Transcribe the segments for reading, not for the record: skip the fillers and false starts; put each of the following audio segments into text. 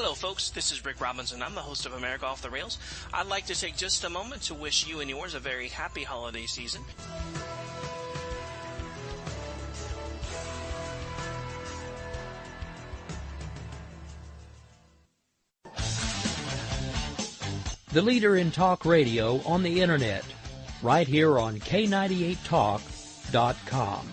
Hello folks, this is Rick Robinson. I'm the host of America Off the Rails. I'd like to take just a moment to wish you and yours a very happy holiday season. The leader in talk radio on the internet, right here on K98Talk.com.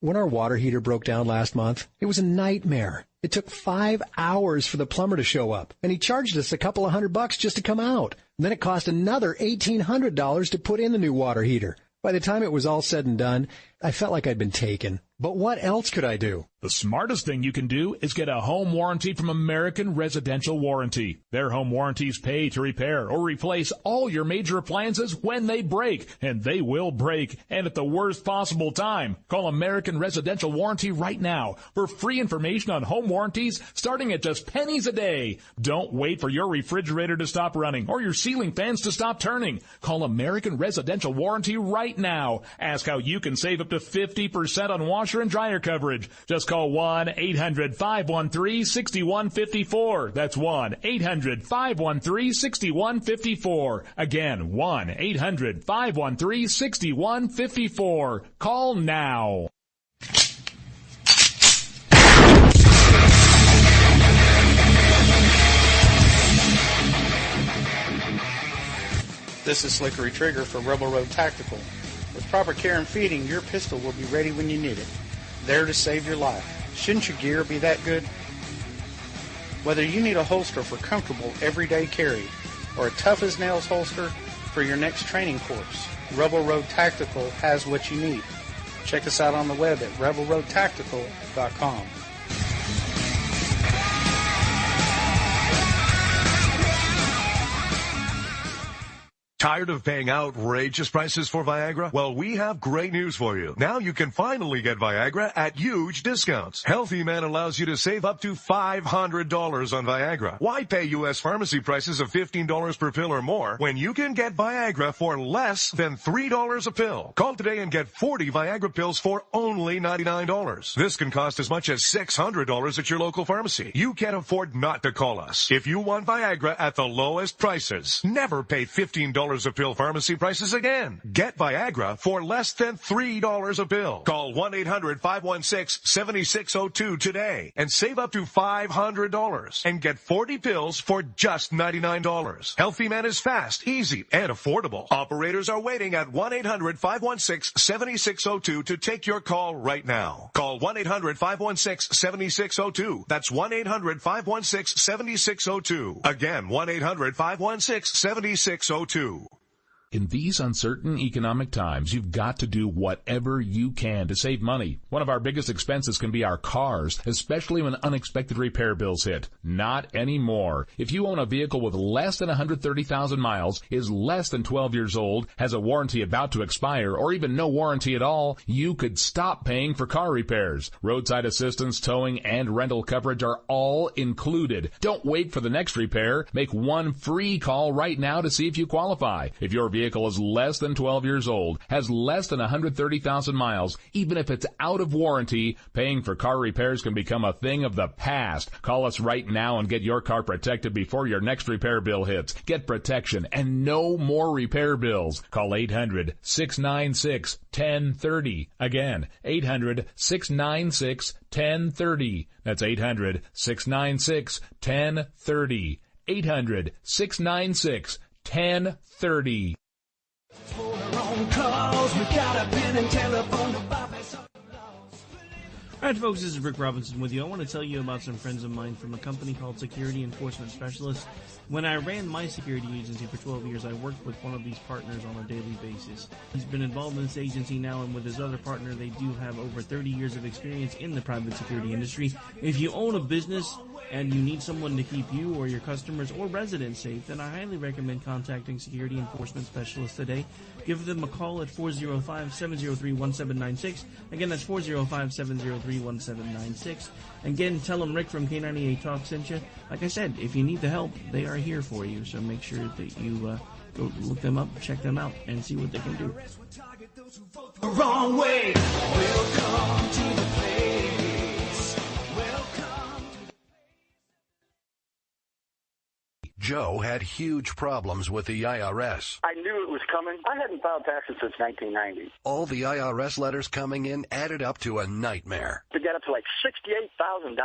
When our water heater broke down last month, it was a nightmare. It took 5 hours for the plumber to show up, and he charged us a couple of $100 just to come out. And then it cost another $1,800 to put in the new water heater. By the time it was all said and done, I felt like I'd been taken. But what else could I do? The smartest thing you can do is get a home warranty from American Residential Warranty. Their home warranties pay to repair or replace all your major appliances when they break, and they will break, and at the worst possible time. Call American Residential Warranty right now for free information on home warranties starting at just pennies a day. Don't wait for your refrigerator to stop running or your ceiling fans to stop turning. Call American Residential Warranty right now. Ask how you can save up to 50% on washer and dryer coverage. Just call 1-800-513-6154. That's 1-800-513-6154. Again, 1-800-513-6154. Call now. This is Slickery Trigger for Rebel Road Tactical. With proper care and feeding, your pistol will be ready when you need it, there to save your life. Shouldn't your gear be that good? Whether you need a holster for comfortable everyday carry or a tough-as-nails holster for your next training course, Rebel Road Tactical has what you need. Check us out on the web at rebelroadtactical.com. Tired of paying outrageous prices for Viagra? Well, we have great news for you. Now you can finally get Viagra at huge discounts. Healthy Man allows you to save up to $500 on Viagra. Why pay U.S. pharmacy prices of $15 per pill or more when you can get Viagra for less than $3 a pill? Call today and get 40 Viagra pills for only $99. This can cost as much as $600 at your local pharmacy. You can't afford not to call us. If you want Viagra at the lowest prices, never pay $15 a pill pharmacy prices again. Get Viagra for less than $3 a pill. Call 1-800-516-7602 today and save up to $500 and get 40 pills for just $99. Healthy Man is fast, easy, and affordable. Operators are waiting at 1-800-516-7602 to take your call right now. Call 1-800-516-7602. That's 1-800-516-7602. Again, 1-800-516-7602. In these uncertain economic times, you've got to do whatever you can to save money. One of our biggest expenses can be our cars, especially when unexpected repair bills hit. Not anymore. If you own a vehicle with less than 130,000 miles, is less than 12 years old, has a warranty about to expire, or even no warranty at all, you could stop paying for car repairs. Roadside assistance, towing, and rental coverage are all included. Don't wait for the next repair. Make one free call right now to see if you qualify. If your vehicle is less than 12 years old, has less than 130,000 miles, even if it's out of warranty, paying for car repairs can become a thing of the past. Call us right now and get your car protected before your next repair bill hits. Get protection and no more repair bills. Call 800-696-1030. Again, 800-696-1030. That's 800-696-1030. 800-696-1030. Alright folks, this is Rick Robinson with you. I want to tell you about some friends of mine from a company called Security Enforcement Specialists. When I ran my security agency for 12 years, I worked with one of these partners on a daily basis. He's been involved in this agency now, and with his other partner, they do have over 30 years of experience in the private security industry. If you own a business and you need someone to keep you or your customers or residents safe, then I highly recommend contacting Security Enforcement Specialists today. Give them a call at 405-703-1796. Again, that's 405-703-1796. Again, tell them Rick from K98 Talk sent you. Like I said, if you need the help, they are here for you. So make sure that you go look them up, check them out, and see what they can do. The wrong way. Joe had huge problems with the IRS. I knew it was coming. I hadn't filed taxes since 1990. All the IRS letters coming in added up to a nightmare. It got up to like $68,000.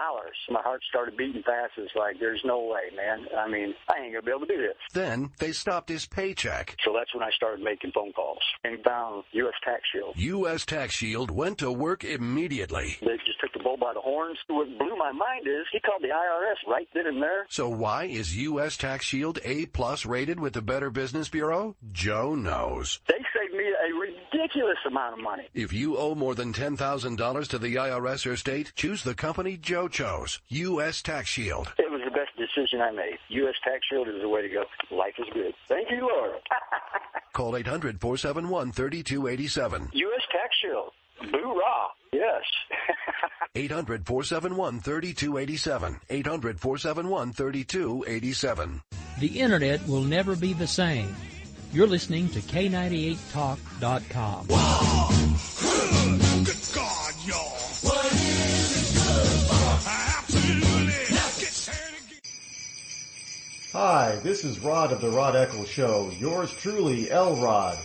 My heart started beating fast. It's like, there's no way, man. I mean, I ain't going to be able to do this. Then they stopped his paycheck. So that's when I started making phone calls and found U.S. Tax Shield. U.S. Tax Shield went to work immediately. They just took the bull by the horns. What blew my mind is he called the IRS right then and there. So why is U.S. Tax Shield A+ rated with the Better Business Bureau? Joe knows. They saved me a ridiculous amount of money. If you owe more than $10,000 to the IRS or state, choose the company Joe chose, U.S. Tax Shield. It was the best decision I made. U.S. Tax Shield is the way to go. Life is good. Thank you, Lord. Call 800-471-3287. U.S. Tax Shield. Boo-rah. Yes. 800-471-3287. 800-471-3287. The Internet will never be the same. You're listening to K98Talk.com. Whoa! Good God, y'all. What is it good for? Absolutely. Let's get started again. Hi, this is Rod of the Rod Eccles Show. Yours truly, L. Rod.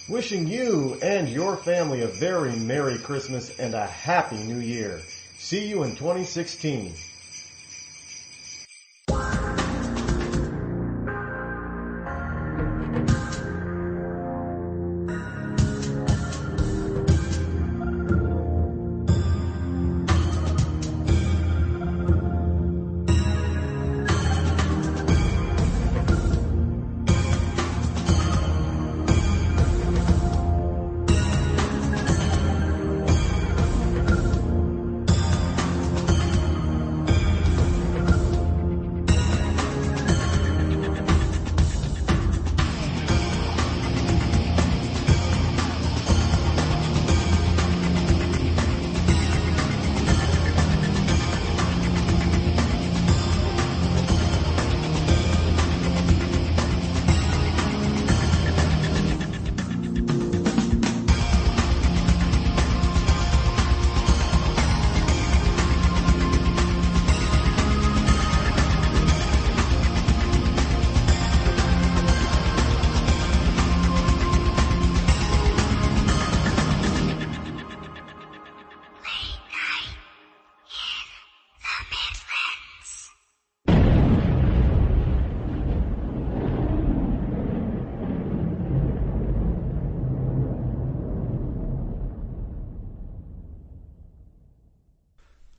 Wishing you and your family a very Merry Christmas and a Happy New Year. See you in 2016.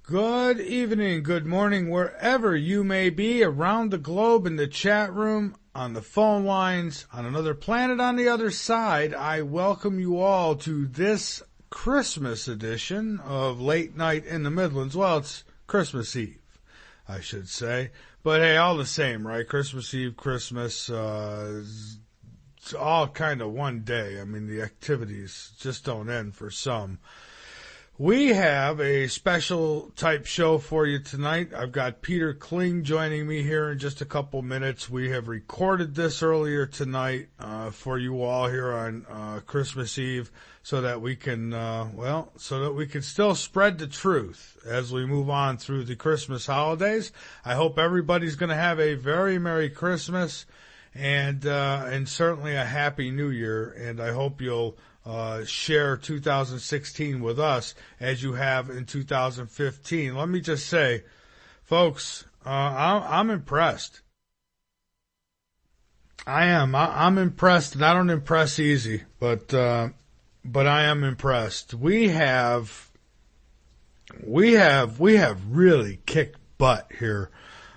Good evening, good morning, wherever you may be around the globe, in the chat room, on the phone lines, on another planet on the other side. I welcome you all to this Christmas edition of Late Night in the Midlands. Well, it's Christmas Eve, I should say. But hey, all the same, right? Christmas Eve, Christmas, it's all kind of one day. I mean, the activities just don't end for some. We have a special type show for you tonight. I've got Peter Kling joining me here in just a couple minutes. We have recorded this earlier tonight for you all here on Christmas Eve, so that we can, still spread the truth as we move on through the Christmas holidays. I hope everybody's going to have a very Merry Christmas and certainly a Happy New Year. And I hope you'll share 2016 with us as you have in 2015. Let me just say, folks, I'm impressed. I am. I'm impressed, and I don't impress easy, but I am impressed. We have really kicked butt here,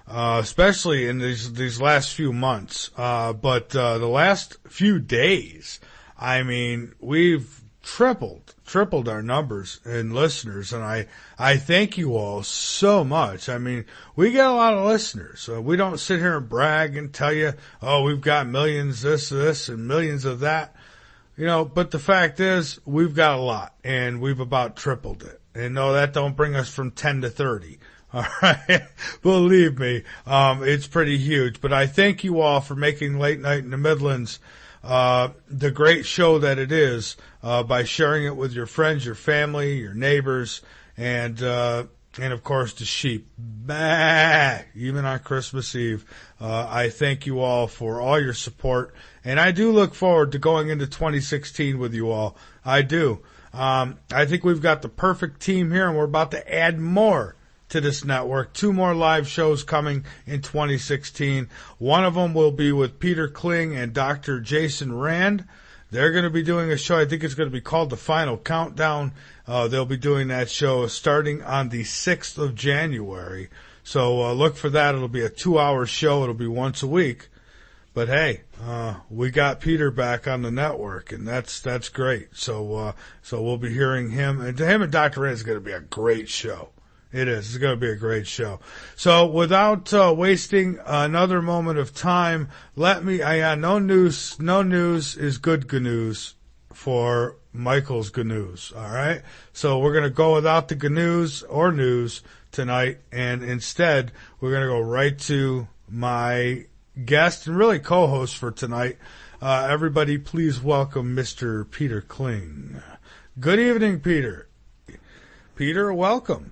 especially in these last few months. But the last few days, I mean, we've tripled our numbers in listeners, and I thank you all so much. I mean, we get a lot of listeners. We don't sit here and brag and tell you, oh, we've got millions this, and millions of that. You know, but the fact is, we've got a lot, and we've about tripled it. And no, that don't bring us from 10 to 30. All right. Believe me, it's pretty huge. But I thank you all for making Late Night in the Midlands the great show that it is, by sharing it with your friends, your family, your neighbors, and And, of course, the sheep. Bah! Even on Christmas Eve. I thank you all for all your support. And I do look forward to going into 2016 with you all. I do. I think we've got the perfect team here, and we're about to add more to this network. 2 more live shows coming in 2016. One of them will be with Peter Kling and Dr. Jason Rand. They're going to be doing a show. I think it's going to be called The Final Countdown. They'll be doing that show starting on the 6th of January. So look for that. It'll be a 2-hour show. It'll be once a week. But hey, we got Peter back on the network, and that's great. So we'll be hearing him, and Dr. Rand is going to be a great show. It is. It's going to be a great show. So without wasting another moment of time, no news is good news for Michael's GNews. All right. So we're going to go without the GNews or news tonight, and instead we're going to go right to my guest and really co-host for tonight. Everybody, please welcome Mr. Peter Kling. Good evening, Peter. Peter, welcome.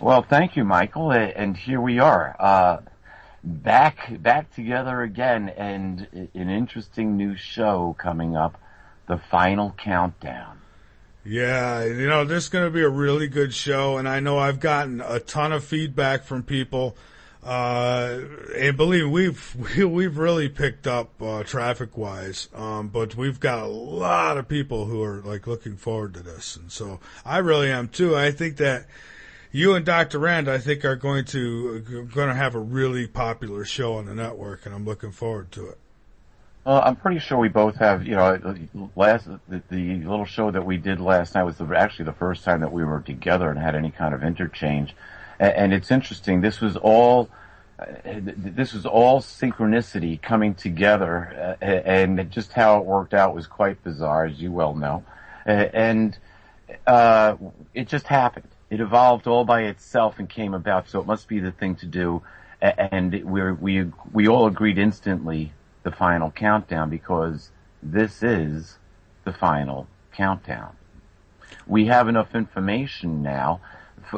Well, thank you, Michael, and here we are, back together again, and an interesting new show coming up, The Final Countdown. Yeah, this is going to be a really good show, and I know I've gotten a ton of feedback from people, and believe me, we've really picked up traffic-wise, but we've got a lot of people who are looking forward to this, and so I really am too. I think that you and Dr. Rand, I think, are going to have a really popular show on the network, and I'm looking forward to it. I'm pretty sure we both have. The little show that we did last night was actually the first time that we were together and had any kind of interchange. And it's interesting. This was all synchronicity coming together, and just how it worked out was quite bizarre, as you well know. And it just happened. It evolved all by itself and came about, so it must be the thing to do. And we all agreed instantly, the final countdown, because this is the final countdown. We have enough information now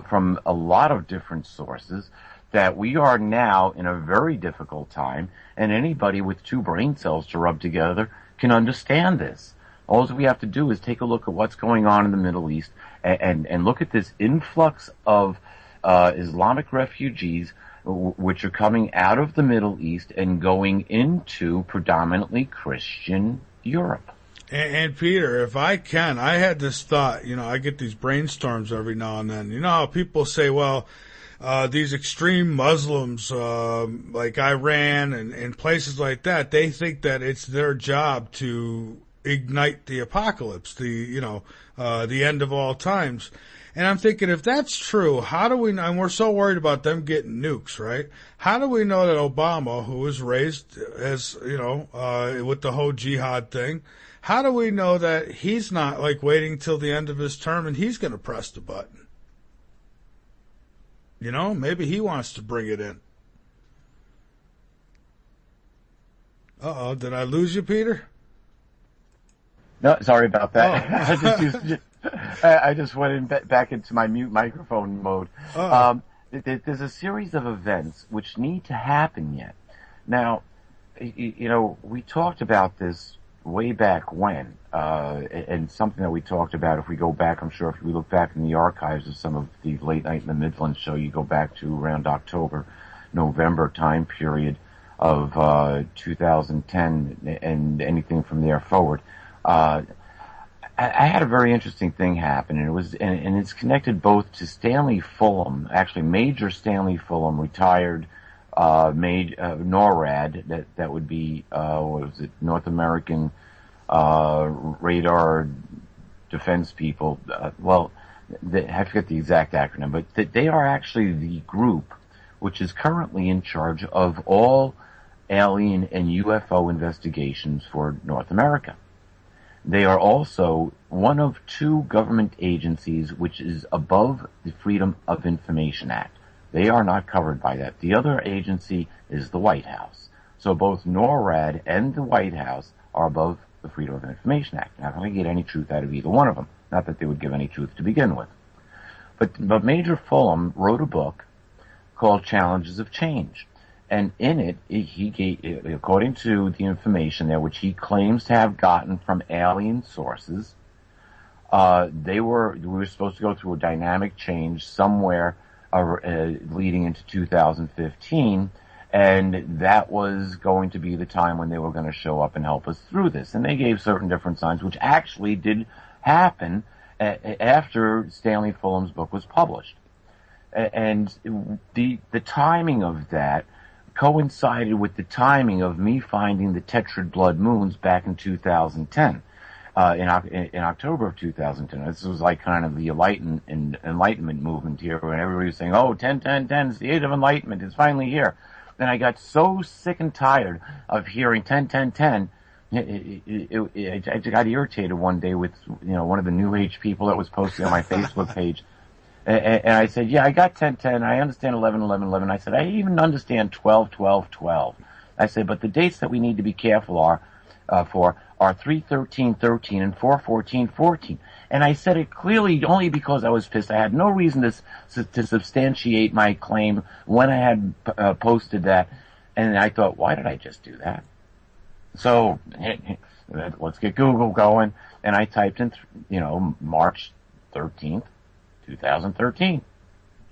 from a lot of different sources that we are now in a very difficult time, and anybody with 2 brain cells to rub together can understand this. All we have to do is take a look at what's going on in the Middle East and look at this influx of Islamic refugees which are coming out of the Middle East and going into predominantly Christian Europe. And Peter, if I can, I had this thought, I get these brainstorms every now and then. You know how people say, well, these extreme Muslims, like Iran and places like that, they think that it's their job to ignite the apocalypse, the end of all times. And I'm thinking, if that's true, how do we know, and we're so worried about them getting nukes, right? How do we know that Obama, who was raised as, with the whole jihad thing, how do we know that he's not waiting till the end of his term and he's going to press the button? Maybe he wants to bring it in. Uh-oh, did I lose you, Peter? No, sorry about that. I just went back into my mute microphone mode. There's a series of events which need to happen yet. Now, we talked about this way back when, and something that we talked about, if we go back, I'm sure if we look back in the archives of some of the Late Night in the Midlands show, you go back to around October, November time period of 2010 and anything from there forward. I had a very interesting thing happen, and it's connected both to Stanley Fulham, actually Major Stanley Fulham, retired NORAD, that would be North American Radar Defense People. I forget the exact acronym, but they are actually the group which is currently in charge of all alien and UFO investigations for North America. They are also one of 2 government agencies which is above the Freedom of Information Act. They are not covered by that. The other agency is the White House. So both NORAD and the White House are above the Freedom of Information Act. Not going to get any truth out of either one of them. Not that they would give any truth to begin with. But Major Fulham wrote a book called Challenges of Change. And in it, he gave, according to the information there, which he claims to have gotten from alien sources, we were supposed to go through a dynamic change somewhere leading into 2015, and that was going to be the time when they were going to show up and help us through this. And they gave certain different signs, which actually did happen after Stanley Fulham's book was published. And the timing of that coincided with the timing of me finding the Tetrad blood moons back in 2010. In October of 2010. This was like kind of the enlightenment movement here, when everybody was saying, oh, 10, 10, 10, it's the age of enlightenment, it's finally here. Then I got so sick and tired of hearing 10, 10, 10, I got irritated one day with, one of the New Age people that was posting on my Facebook page. And I said, yeah, I got 10, 10, I understand 11, 11, 11. I said, I even understand 12, 12, 12. I said, but the dates that we need to be careful for are 3/13, 13 and 4/14, 14. And I said it clearly only because I was pissed. I had no reason to substantiate my claim when I had posted that. And I thought, why did I just do that? So let's get Google going. And I typed in, March 13th, 2013.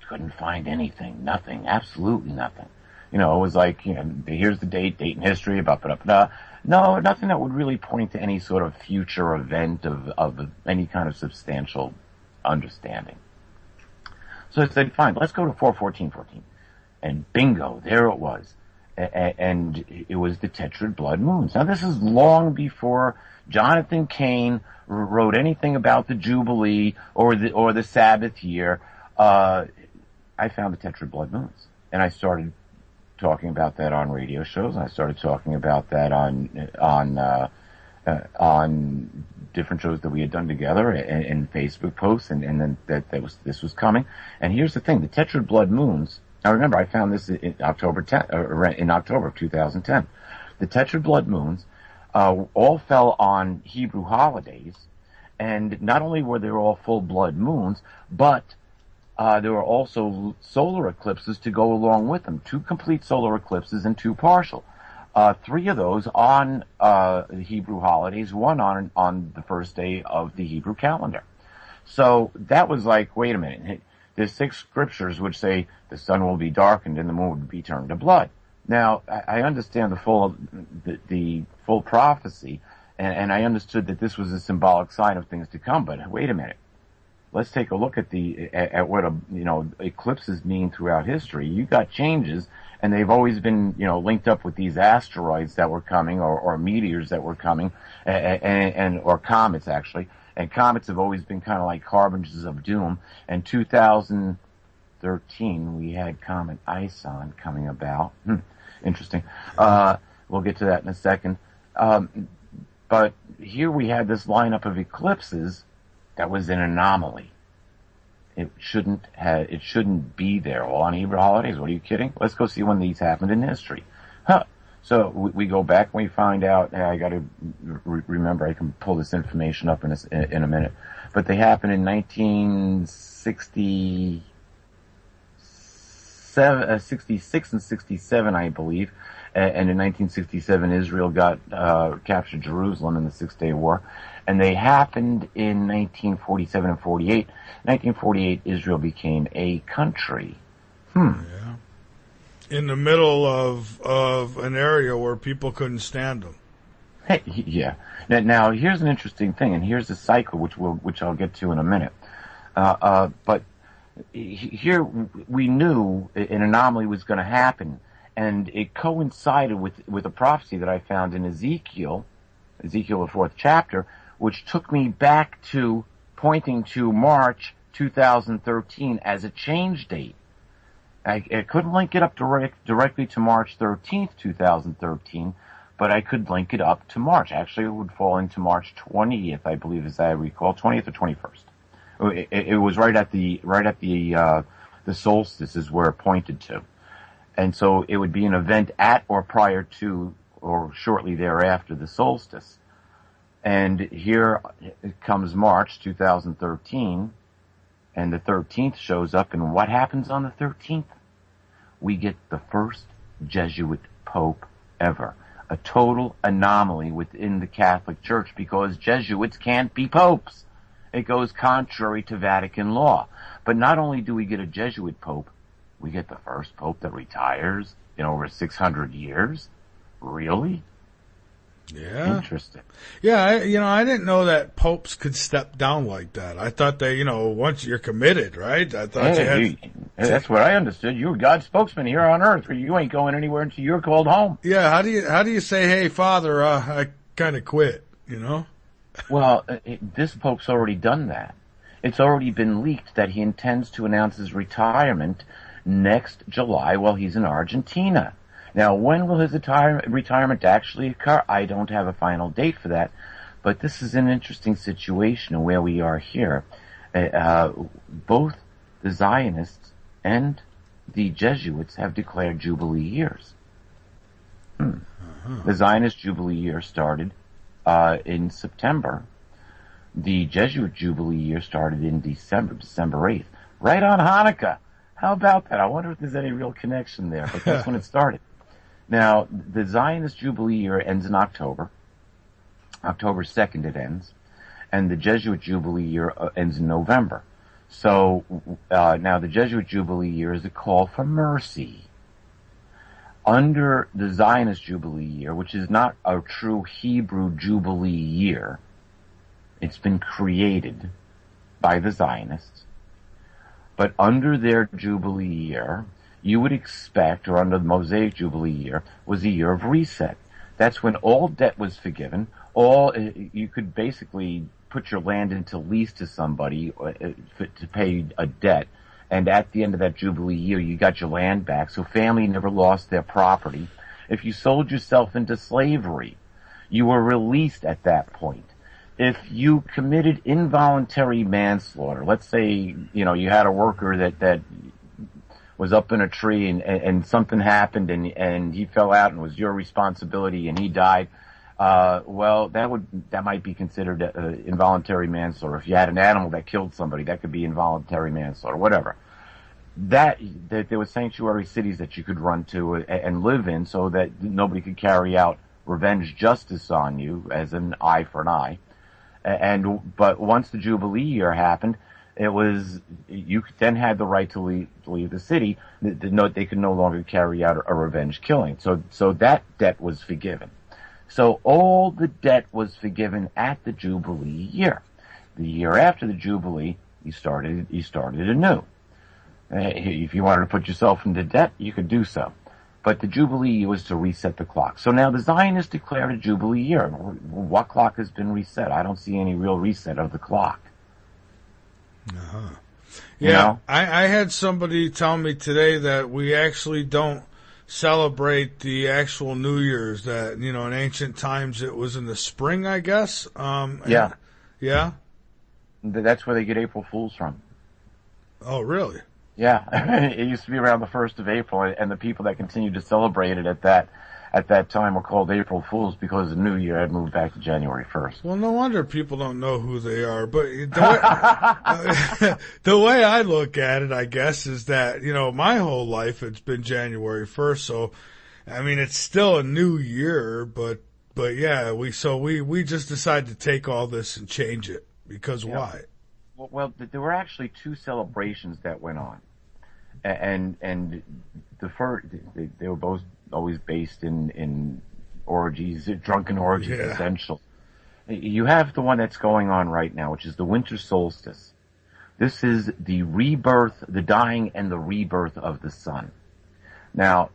Couldn't find anything. Nothing. Absolutely nothing. It was like, here's the date in history, No, nothing that would really point to any sort of future event of any kind of substantial understanding. So I said, fine, let's go to 4/14/14. And bingo, there it was. And it was the Tetrad blood moons. Now this is long before Jonathan Cain wrote anything about the Jubilee or the Sabbath year. I found the Tetrad blood moons. And I started talking about that on radio shows, and I started talking about that on different shows that we had done together and Facebook posts, and then this was coming. And here's the thing: the Tetrad blood moons. Now remember, I found this in October of 2010. The Tetrad blood moons all fell on Hebrew holidays, and not only were they all full blood moons, but there were also solar eclipses to go along with them. 2 complete solar eclipses and 2 partial. 3 of those on the Hebrew holidays, 1 on the first day of the Hebrew calendar. So that was like, wait a minute. There's 6 scriptures which say the sun will be darkened and the moon will be turned to blood. Now, I understand the full prophecy, and I understood that this was a symbolic sign of things to come, but wait a minute. Let's take a look at what eclipses mean throughout history. You got changes, and they've always been linked up with these asteroids that were coming, or meteors that were coming, or comets actually. And comets have always been kind of like harbingers of doom. In 2013, we had Comet Ison coming about. Interesting. We'll get to that in a second. But here we had this lineup of eclipses that was an anomaly. It shouldn't be there. All on Hebrew holidays? What are you kidding? Let's go see when these happened in history. So we go back and we find out. I got to remember. I can pull this information up in a minute. But they happened in 1966 and 67, I believe. And in 1967, Israel captured Jerusalem in the 6-Day War. And they happened in 1947 and 48. 1948, Israel became a country. Yeah. In the middle of an area where people couldn't stand them. Yeah. Now, here's an interesting thing, and here's the cycle, which I'll get to in a minute. But here we knew an anomaly was going to happen, and it coincided with a prophecy that I found in Ezekiel, the 4th chapter, which took me back to pointing to March 2013 as a change date. I couldn't link it up directly to March 13th, 2013, but I could link it up to March. Actually, it would fall into March 20th, I believe, as I recall, 20th or 21st. It was right at the solstice is where it pointed to. And so it would be an event at or prior to or shortly thereafter the solstice. And here comes March 2013, And the 13th shows up, and what happens on the 13th? We get the first Jesuit Pope ever. A total anomaly within the Catholic Church because Jesuits can't be popes. It goes contrary to Vatican law. But not only do we get a Jesuit Pope, we get the first Pope that retires in over 600 years. Really? Yeah. Interesting. Yeah, I didn't know that popes could step down like that. I thought they, once you're committed, right? I thought that's what I understood. You were God's spokesman here on earth. You ain't going anywhere until you're called home. Yeah, how do you say, hey, Father, I kind of quit, Well, this Pope's already done that. It's already been leaked that he intends to announce his retirement next July while he's in Argentina. Now, when will his retirement actually occur? I don't have a final date for that, but this is an interesting situation where we are here. Both the Zionists and the Jesuits have declared Jubilee years. The Zionist Jubilee year started in September. The Jesuit Jubilee year started in December 8th, right on Hanukkah. How about that? I wonder if there's any real connection there, but that's when it started. Now, the Zionist Jubilee year ends in October. October 2nd it ends. And the Jesuit Jubilee year ends in November. So, now the Jesuit Jubilee year is a call for mercy. Under the Zionist Jubilee year, which is not a true Hebrew Jubilee year, it's been created by the Zionists. But under their Jubilee year, you would expect, or under the Mosaic Jubilee year, was a year of reset. That's when all debt was forgiven. You could basically put your land into lease to somebody to pay a debt. And at the end of that Jubilee year, you got your land back. So family never lost their property. If you sold yourself into slavery, you were released at that point. If you committed involuntary manslaughter, let's say, you had a worker that was up in a tree and something happened and he fell out and was your responsibility and he died, well, that might be considered involuntary manslaughter. If you had an animal that killed somebody, that could be involuntary manslaughter, whatever. That there were sanctuary cities that you could run to and live in so that nobody could carry out revenge justice on you as an eye for an eye. But once the Jubilee year happened, you then had the right to leave the city. They could no longer carry out a revenge killing. So that debt was forgiven. So all the debt was forgiven at the Jubilee year. The year after the Jubilee, you started anew. If you wanted to put yourself into debt, you could do so. But the Jubilee was to reset the clock. So now the Zionists declared a Jubilee year. What clock has been reset? I don't see any real reset of the clock. Uh-huh. Yeah, I had somebody tell me today that we actually don't celebrate the actual New Year's. That, in ancient times it was in the spring, I guess. Yeah. Yeah? That's where they get April Fools from. Oh, really? Yeah. It used to be around the 1st of April, and the people that continued to celebrate it at that time were called April Fools because the New Year had moved back to January 1st. Well, no wonder people don't know who they are. But the way I look at it, I guess, is that, my whole life it's been January 1st. So, it's still a new year, but yeah, we just decided to take all this and change it because why? Well, there were actually two celebrations that went on. And the first, they were both always based in orgies, drunken orgies, essentially. You have the one that's going on right now, which is the winter solstice. This is the rebirth, the dying and the rebirth of the sun. Now,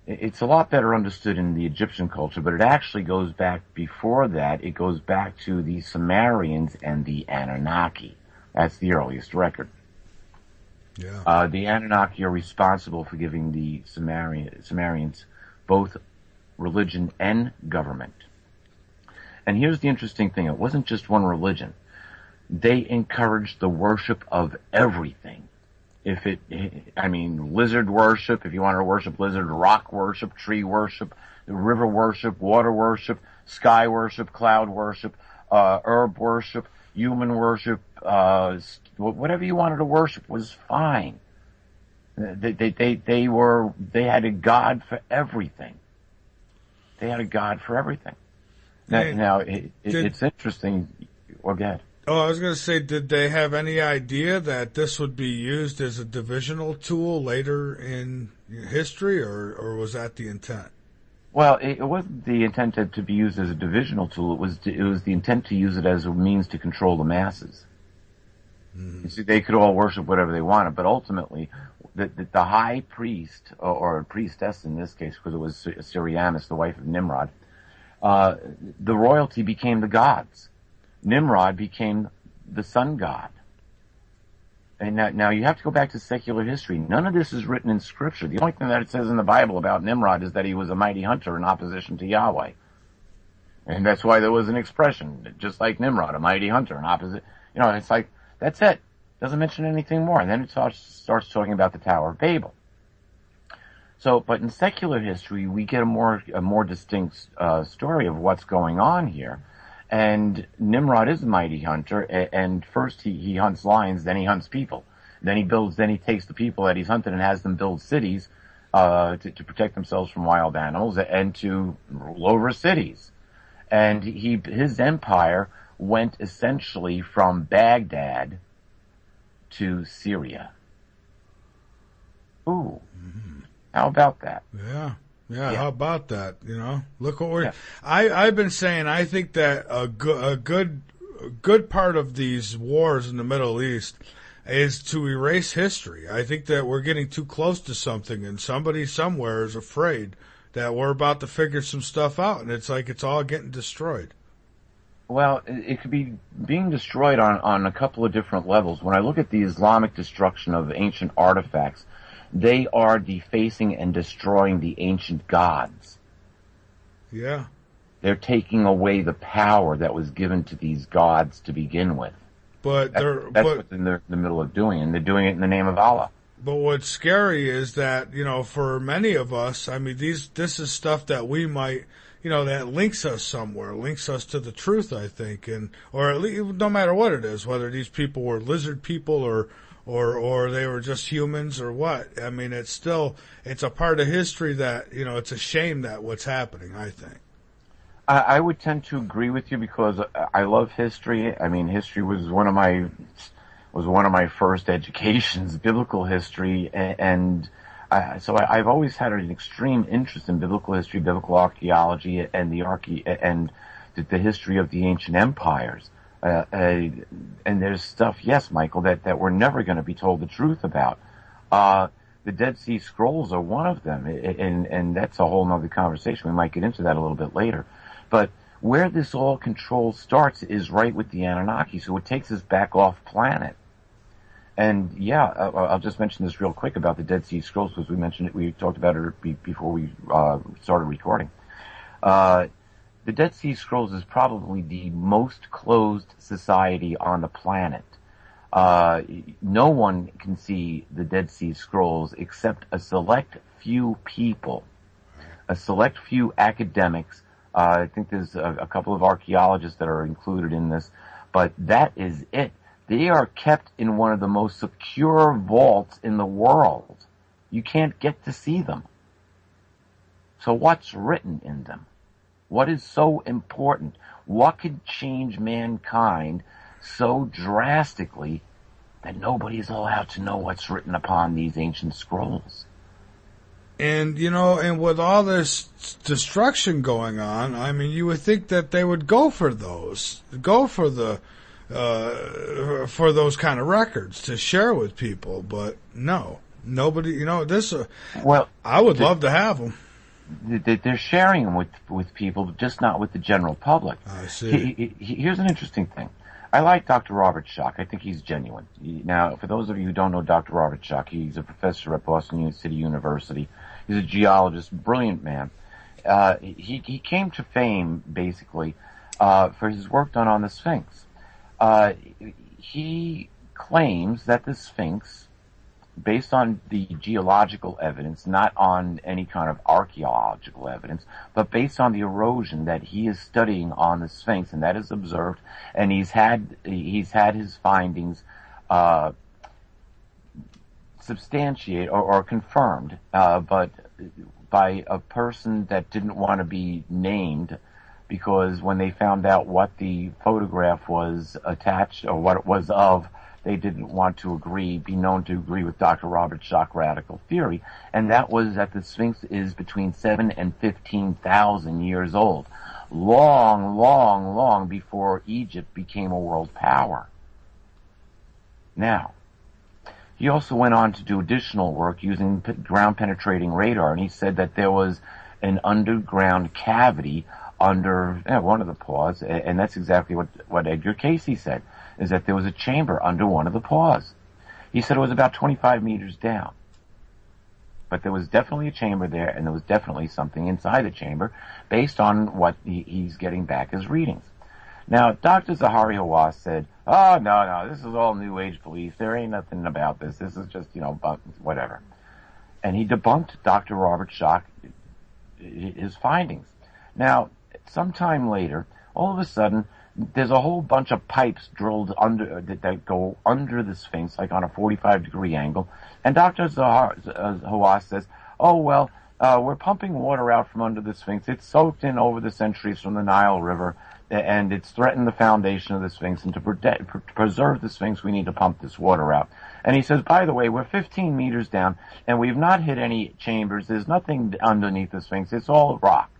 it's a lot better understood in the Egyptian culture, but it actually goes back before that. It goes back to the Sumerians and the Anunnaki. That's the earliest record. Yeah. The Anunnaki are responsible for giving the Sumerians both religion and government. And here's the interesting thing. It wasn't just one religion. They encouraged the worship of everything. Lizard worship, if you wanted to worship lizard, rock worship, tree worship, river worship, water worship, sky worship, cloud worship, herb worship, human worship, whatever you wanted to worship was fine. They had a God for everything. They had a God for everything. Now it's interesting. Well, go ahead. Oh, I was going to say, did they have any idea that this would be used as a divisional tool later in history, or was that the intent? Well, it wasn't the intent to be used as a divisional tool. It was the intent to use it as a means to control the masses. You see, they could all worship whatever they wanted, but ultimately, the high priest, or priestess in this case, because it was Syrianus, the wife of Nimrod, the royalty became the gods. Nimrod became the sun god. And now you have to go back to secular history. None of this is written in Scripture. The only thing that it says in the Bible about Nimrod is that he was a mighty hunter in opposition to Yahweh. And that's why there was an expression, just like Nimrod, a mighty hunter in opposite. It's like, that's it. Doesn't mention anything more. And then it starts talking about the Tower of Babel. So, but in secular history, we get a more distinct story of what's going on here. And Nimrod is a mighty hunter, and first he hunts lions, then he hunts people. Then he takes the people that he's hunted and has them build cities to protect themselves from wild animals and to rule over cities. And his empire went essentially from Baghdad to Syria. Ooh. How about that? Yeah, how about that? Look what we're. Yeah. I've been saying. I think that a good part of these wars in the Middle East is to erase history. I think that we're getting too close to something, and somebody somewhere is afraid that we're about to figure some stuff out, and it's like it's all getting destroyed. Well, it could be being destroyed on a couple of different levels. When I look at the Islamic destruction of ancient artifacts, they are defacing and destroying the ancient gods. Yeah. They're taking away the power that was given to these gods to begin with. But that's what they're in the middle of doing, and they're doing it in the name of Allah. But what's scary is that, for many of us, I mean, this is stuff that we might, that links us somewhere, links us to the truth, I think, or at least, no matter what it is, whether these people were lizard people or they were just humans or what. I mean, it's a part of history that, it's a shame that what's happening, I think. I would tend to agree with you because I love history. I mean, history was one of my first educations, biblical history, and so I've always had an extreme interest in biblical history, biblical archaeology, and the history of the ancient empires. And there's stuff, yes, Michael, that we're never going to be told the truth about. The Dead Sea Scrolls are one of them, and that's a whole nother conversation. We might get into that a little bit later. But where this all control starts is right with the Anunnaki, so it takes us back off planet. And yeah, I'll just mention this real quick about the Dead Sea Scrolls, because we talked about it before we started recording. The Dead Sea Scrolls is probably the most closed society on the planet. No one can see the Dead Sea Scrolls except a select few people, a select few academics. I think there's a couple of archaeologists that are included in this, but that is it. They are kept in one of the most secure vaults in the world. You can't get to see them. So what's written in them? What is so important? What could change mankind so drastically that nobody is allowed to know what's written upon these ancient scrolls? And, and with all this destruction going on, I mean, you would think that they would go for those kind of records to share with people, but no, nobody, I would love to have them. They're sharing them with people, just not with the general public. I see. Here's an interesting thing. I like Dr. Robert Schoch. I think he's genuine. Now, for those of you who don't know Dr. Robert Schoch, he's a professor at Boston City University. He's a geologist, brilliant man. He came to fame, basically, for his work done on the Sphinx. He claims that the Sphinx based on the geological evidence, not on any kind of archaeological evidence, but based on the erosion that he is studying on the Sphinx, and that is observed, and he's had his findings substantiated or confirmed, but by a person that didn't want to be named, because when they found out what the photograph was attached or what it was of, they didn't want to be known to agree with Dr. Robert Schoch's radical theory, and that was that the Sphinx is between 7,000 and 15,000 years old, long before Egypt became a world power. Now, he also went on to do additional work using ground-penetrating radar, and he said that there was an underground cavity under one of the paws, and that's exactly what Edgar Cayce said, is that there was a chamber under one of the paws. He said it was about 25 meters down. But there was definitely a chamber there, and there was definitely something inside the chamber based on what he's getting back as readings. Now, Dr. Zaharia Hawass said, oh, no, this is all New Age belief. There ain't nothing about this. This is just, whatever. And he debunked Dr. Robert Schoch, his findings. Now, sometime later, all of a sudden, there's a whole bunch of pipes drilled under that go under the Sphinx, like on a 45-degree angle. And Dr. Hawass says, oh, well, we're pumping water out from under the Sphinx. It's soaked in over the centuries from the Nile River, and it's threatened the foundation of the Sphinx. And to preserve the Sphinx, we need to pump this water out. And he says, by the way, we're 15 meters down, and we've not hit any chambers. There's nothing underneath the Sphinx. It's all rock.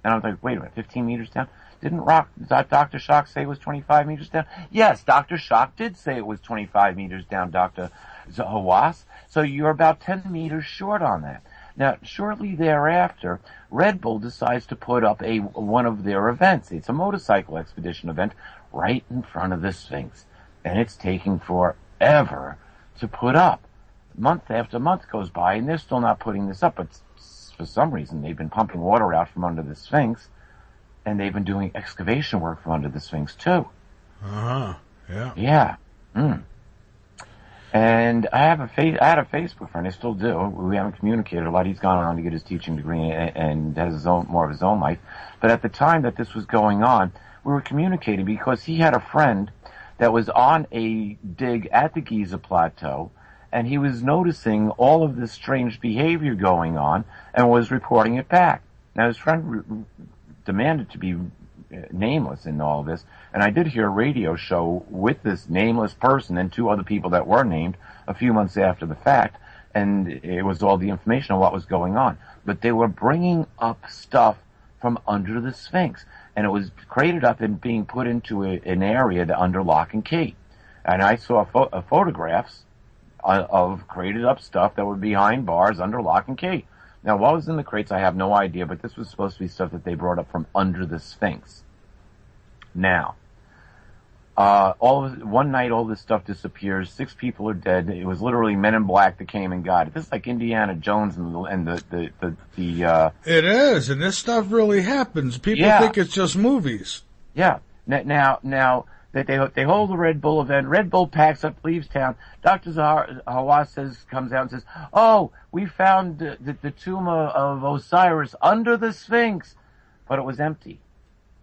And I was like, wait a minute, 15 meters down? Didn't Dr. Schoch say it was 25 meters down? Yes, Dr. Schoch did say it was 25 meters down, Dr. Hawass. So you're about 10 meters short on that. Now, shortly thereafter, Red Bull decides to put up one of their events. It's a motorcycle expedition event right in front of the Sphinx. And it's taking forever to put up. Month after month goes by, and they're still not putting this up. But for some reason, they've been pumping water out from under the Sphinx, and they've been doing excavation work from under the Sphinx, too. Uh-huh. Yeah. Yeah. And I had a Facebook friend. I still do. We haven't communicated a lot. He's gone on to get his teaching degree and has more of his own life. But at the time that this was going on, we were communicating because he had a friend that was on a dig at the Giza Plateau, and he was noticing all of this strange behavior going on and was reporting it back. Now, his friend demanded to be nameless in all of this, and I did hear a radio show with this nameless person and two other people that were named a few months after the fact, and it was all the information on what was going on. But they were bringing up stuff from under the Sphinx, and it was crated up and being put into an area under lock and key. And I saw photographs of crated up stuff that were behind bars under lock and key. Now, what was in the crates, I have no idea, but this was supposed to be stuff that they brought up from under the Sphinx. Now, one night all this stuff disappears. 6 people are dead. It was literally Men in Black that came and got it. This is like Indiana Jones and the It is, and this stuff really happens. People think it's just movies. Yeah. Now that they hold the Red Bull event. Red Bull packs up, leaves town. Dr. Hawass comes out and says, oh, we found the tomb of Osiris under the Sphinx. But it was empty.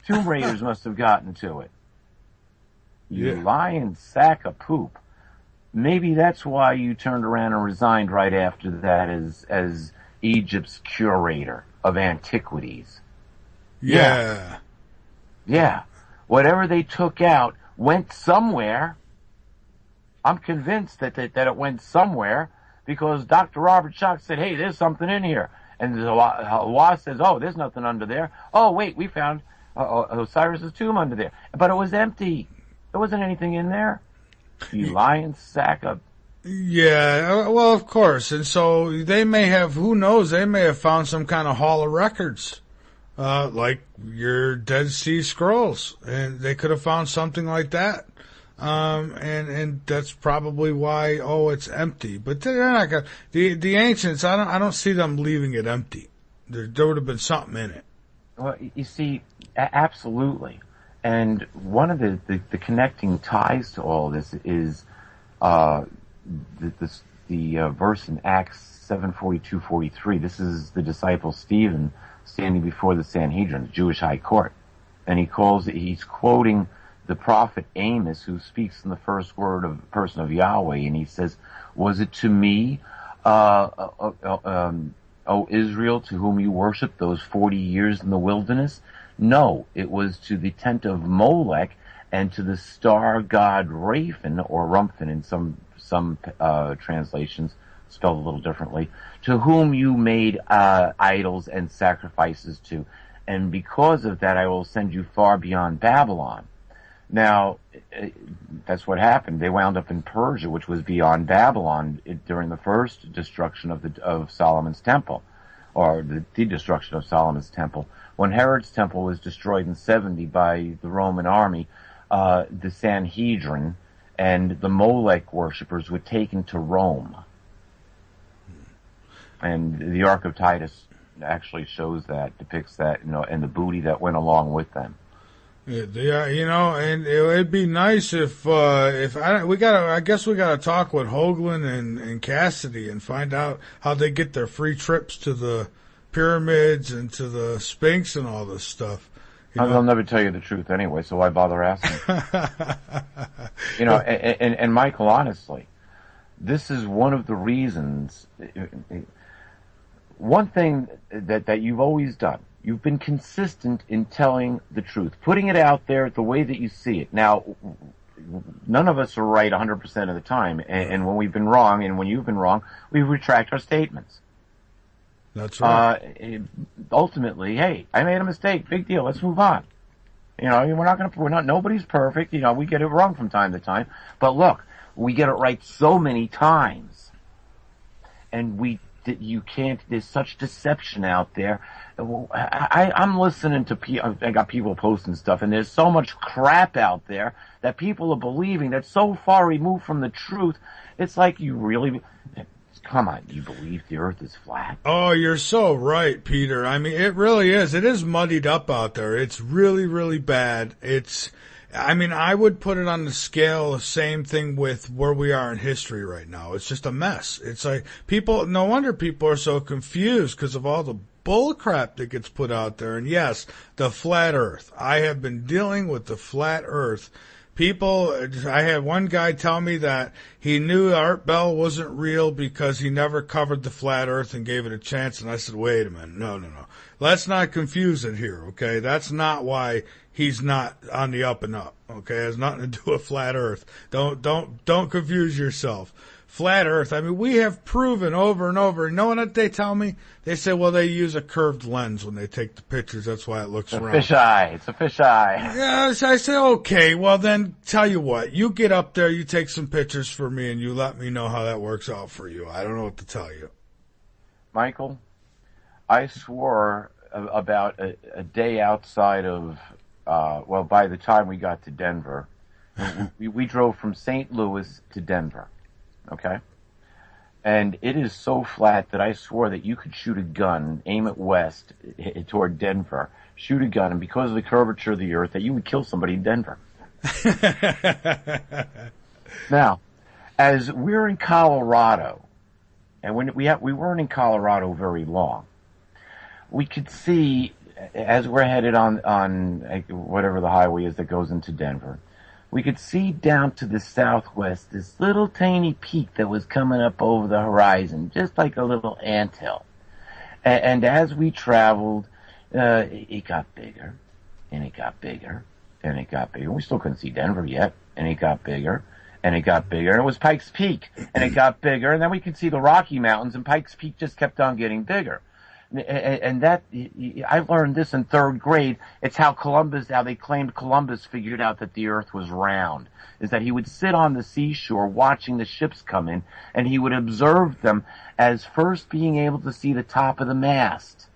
Tomb Raiders must have gotten to it. You lying sack of poop. Maybe that's why you turned around and resigned right after that as Egypt's curator of antiquities. Yeah. Yeah. Whatever they took out went somewhere. I'm convinced that it went somewhere because Dr. Robert Schoch said, hey, there's something in here. And Hawass says, oh, there's nothing under there. Oh, wait, we found Osiris' tomb under there. But it was empty. There wasn't anything in there. You lying sack of... Yeah, well, of course. And so they may have, who knows, they may have found some kind of Hall of Records. Like your Dead Sea Scrolls, and they could have found something like that. And that's probably why, it's empty. But they're not gonna, the ancients, I don't see them leaving it empty. There would have been something in it. Well, you see, absolutely. And one of the connecting ties to all this is, the the verse in Acts 7:42-43. This is the disciple Stephen standing before the Sanhedrin, the Jewish high court. And he's quoting the prophet Amos, who speaks in the first person of Yahweh, and he says, "Was it to me, O Israel, to whom you worshiped those 40 years in the wilderness? No, it was to the tent of Molech and to the star god Raphan, or Rumphin in some translations, spelled a little differently, to whom you made idols and sacrifices to. And because of that, I will send you far beyond Babylon." Now, that's what happened. They wound up in Persia, which was beyond Babylon during the first destruction of Solomon's temple, or the destruction of Solomon's temple. When Herod's temple was destroyed in 70 by the Roman army, the Sanhedrin and the Molech worshippers were taken to Rome. And the Ark of Titus actually shows that, depicts that, and the booty that went along with them. Yeah, and it'd be nice if I guess we gotta talk with Hoagland and Cassidy and find out how they get their free trips to the pyramids and to the Sphinx and all this stuff. They'll never tell you the truth anyway, so why bother asking? And Michael, honestly, this is one of the reasons. One thing that you've always done. You've been consistent in telling the truth, putting it out there the way that you see it. Now, none of us are right 100% of the time, and when we've been wrong, and when you've been wrong, we retract our statements. That's right. Ultimately, hey, I made a mistake. Big deal. Let's move on. Nobody's perfect. We get it wrong from time to time. But look, we get it right so many times, and you can't. There's such deception out there. I'm listening to people. I got people posting stuff, and there's so much crap out there that people are believing that's so far removed from the truth. It's like, you really, come on, you believe the Earth is flat? Oh, you're so right, Peter. I mean, it really is. It is muddied up out there. It's really, really bad. I would put it on the scale, same thing with where we are in history right now. It's just a mess. It's like no wonder people are so confused because of all the bull crap that gets put out there. And yes, the flat earth. I have been dealing with the flat earth. I had one guy tell me that he knew Art Bell wasn't real because he never covered the flat earth and gave it a chance. And I said, wait a minute. No. Let's not confuse it here. Okay. That's not why he's not on the up and up. Okay. It has nothing to do with flat earth. Don't confuse yourself. Flat earth. I mean, we have proven over and over. You know what they tell me? They say, well, they use a curved lens when they take the pictures. That's why it looks round. It's a fisheye. Yes, I say, okay, well then, tell you what. You get up there, you take some pictures for me, and you let me know how that works out for you. I don't know what to tell you. Michael, I swore about a day outside of, by the time we got to Denver, we drove from St. Louis to Denver. Okay? And it is so flat that I swore that you could shoot a gun, aim it west toward Denver, shoot a gun, and because of the curvature of the earth, that you would kill somebody in Denver. Now, as we're in Colorado, and when we weren't in Colorado very long, we could see, as we're headed on whatever the highway is that goes into Denver, we could see down to the southwest this little tiny peak that was coming up over the horizon, just like a little anthill. And as we traveled, it got bigger, and it got bigger, and it got bigger. We still couldn't see Denver yet, and it got bigger, and it got bigger. And it was Pikes Peak, and it got bigger. And then we could see the Rocky Mountains, and Pikes Peak just kept on getting bigger. And that, I learned this in third grade. It's how they claimed Columbus figured out that the earth was round, is that he would sit on the seashore watching the ships come in, and he would observe them as first being able to see the top of the mast.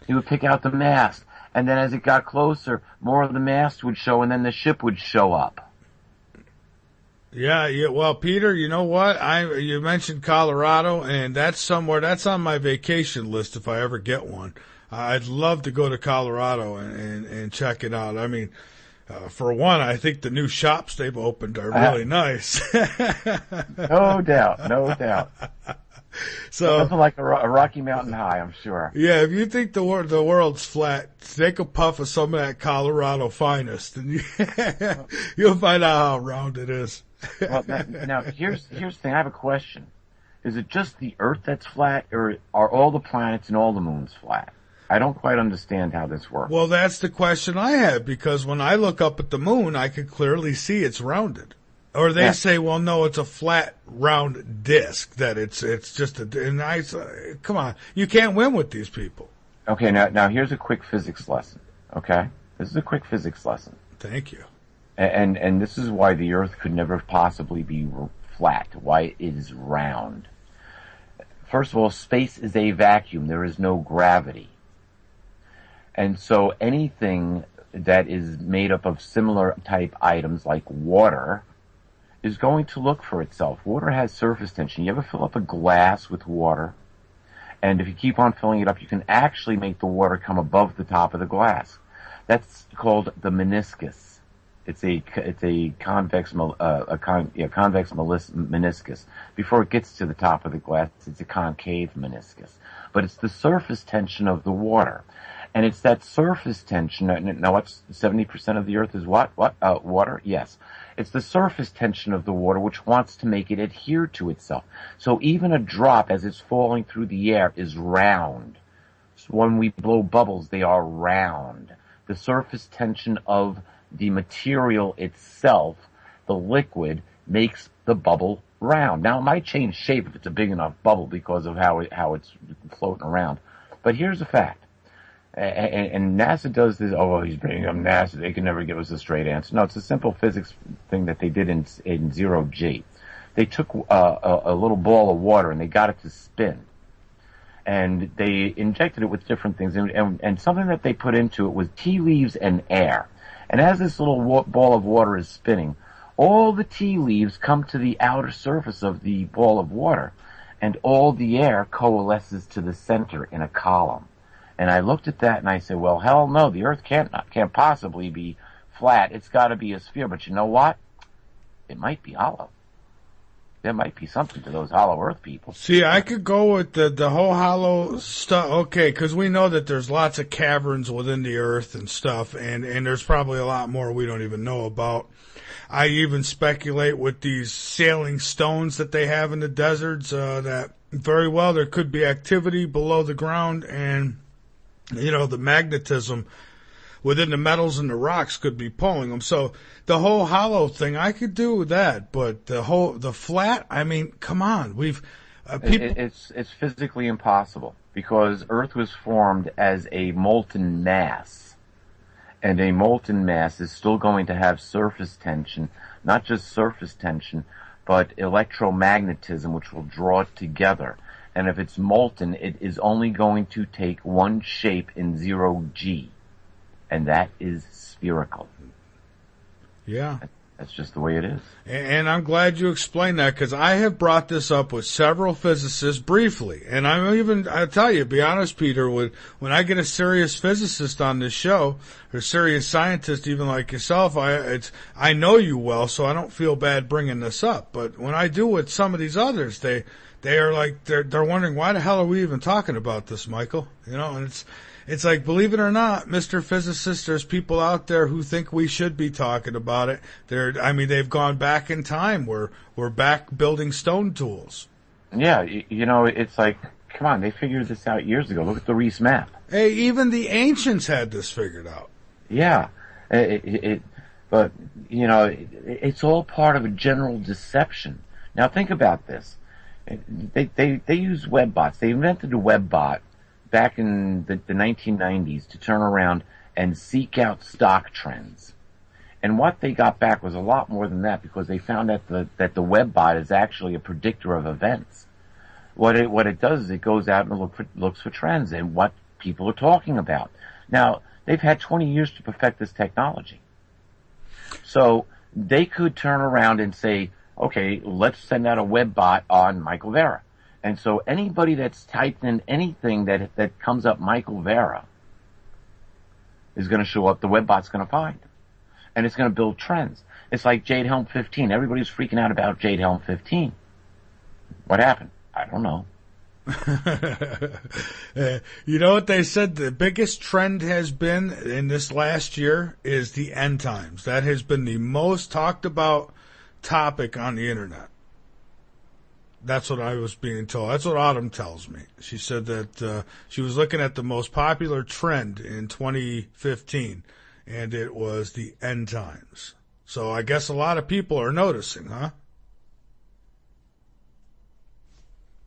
He would pick out the mast, and then as it got closer, more of the mast would show, and then the ship would show up. Yeah. Well, Peter, you know what? You mentioned Colorado, and that's on my vacation list if I ever get one. I'd love to go to Colorado and check it out. I mean, For one, I think the new shops they've opened are really nice. No doubt, no doubt. So nothing like a Rocky Mountain High, I'm sure. Yeah, if you think the world's flat, take a puff of some of that Colorado finest, and you'll find out how round it is. Well, now here's the thing. I have a question. Is it just the Earth that's flat, or are all the planets and all the moons flat? I don't quite understand how this works. Well, that's the question I have, because when I look up at the moon, I could clearly see it's rounded. Or they say, well, no, it's a flat, round disc, that it's just and I say, come on, you can't win with these people. Okay, now here's a quick physics lesson, okay? This is a quick physics lesson. Thank you. And this is why the Earth could never possibly be flat, why it is round. First of all, space is a vacuum. There is no gravity. And so anything that is made up of similar type items like water is going to look for itself. Water has surface tension. You ever fill up a glass with water? And if you keep on filling it up, you can actually make the water come above the top of the glass. That's called the meniscus. It's a convex meniscus. Before it gets to the top of the glass, it's a concave meniscus. But it's the surface tension of the water. And it's that surface tension. Now, what's 70% of the Earth is what? Water? Yes. It's the surface tension of the water which wants to make it adhere to itself. So even a drop as it's falling through the air is round. So when we blow bubbles, they are round. The surface tension of the material itself, the liquid, makes the bubble round. Now, it might change shape if it's a big enough bubble because of how it's floating around. But here's the fact. And NASA does this. Oh, he's bringing up NASA. They can never give us a straight answer. No, it's a simple physics thing that they did in zero G. They took a little ball of water and they got it to spin, and they injected it with different things. And something that they put into it was tea leaves and air. And as this little ball of water is spinning, all the tea leaves come to the outer surface of the ball of water, and all the air coalesces to the center in a column. And I looked at that and I said, well, hell no, the Earth can't possibly be flat. It's got to be a sphere. But you know what? It might be hollow. There might be something to those hollow Earth people. See, I could go with the whole hollow stuff. Okay, because we know that there's lots of caverns within the Earth and stuff, and there's probably a lot more we don't even know about. I even speculate with these sailing stones that they have in the deserts that very well there could be activity below the ground, and the magnetism within the metals and the rocks could be pulling them. So the whole hollow thing, I could do with that. But the flat, I mean, come on. It's physically impossible because Earth was formed as a molten mass. And a molten mass is still going to have surface tension, not just surface tension, but electromagnetism, which will draw it together. And if it's molten, it is only going to take one shape in zero G, and that is spherical. Yeah. That's just the way it is. And I'm glad you explained that, because I have brought this up with several physicists briefly. And I'll tell you, be honest, Peter, when I get a serious physicist on this show, or a serious scientist even like yourself, I know you well, so I don't feel bad bringing this up. But when I do with some of these others, they are like, they're wondering, why the hell are we even talking about this, Michael? And it's like, believe it or not, Mr. Physicist, there's people out there who think we should be talking about it. They've gone back in time. We're back building stone tools. Yeah, it's like, come on, they figured this out years ago. Look at the Reese map. Hey, even the ancients had this figured out. Yeah, but it's all part of a general deception. Now think about this. They use web bots. They invented a web bot back in the 1990s to turn around and seek out stock trends. And what they got back was a lot more than that, because they found that the web bot is actually a predictor of events. What it does is it goes out and looks for trends and what people are talking about. Now, they've had 20 years to perfect this technology. So they could turn around and say, okay, let's send out a web bot on Michael Vera. And so anybody that's typed in anything that comes up Michael Vera is going to show up, the web bot's going to find. and it's going to build trends. It's like Jade Helm 15. Everybody's freaking out about Jade Helm 15. What happened? I don't know. You know what they said? The biggest trend has been in this last year is the end times. That has been the most talked about topic on the internet. That's what I was being told. That's what Autumn tells me. She said that she was looking at the most popular trend in 2015, and it was the end times. So I guess a lot of people are noticing, huh?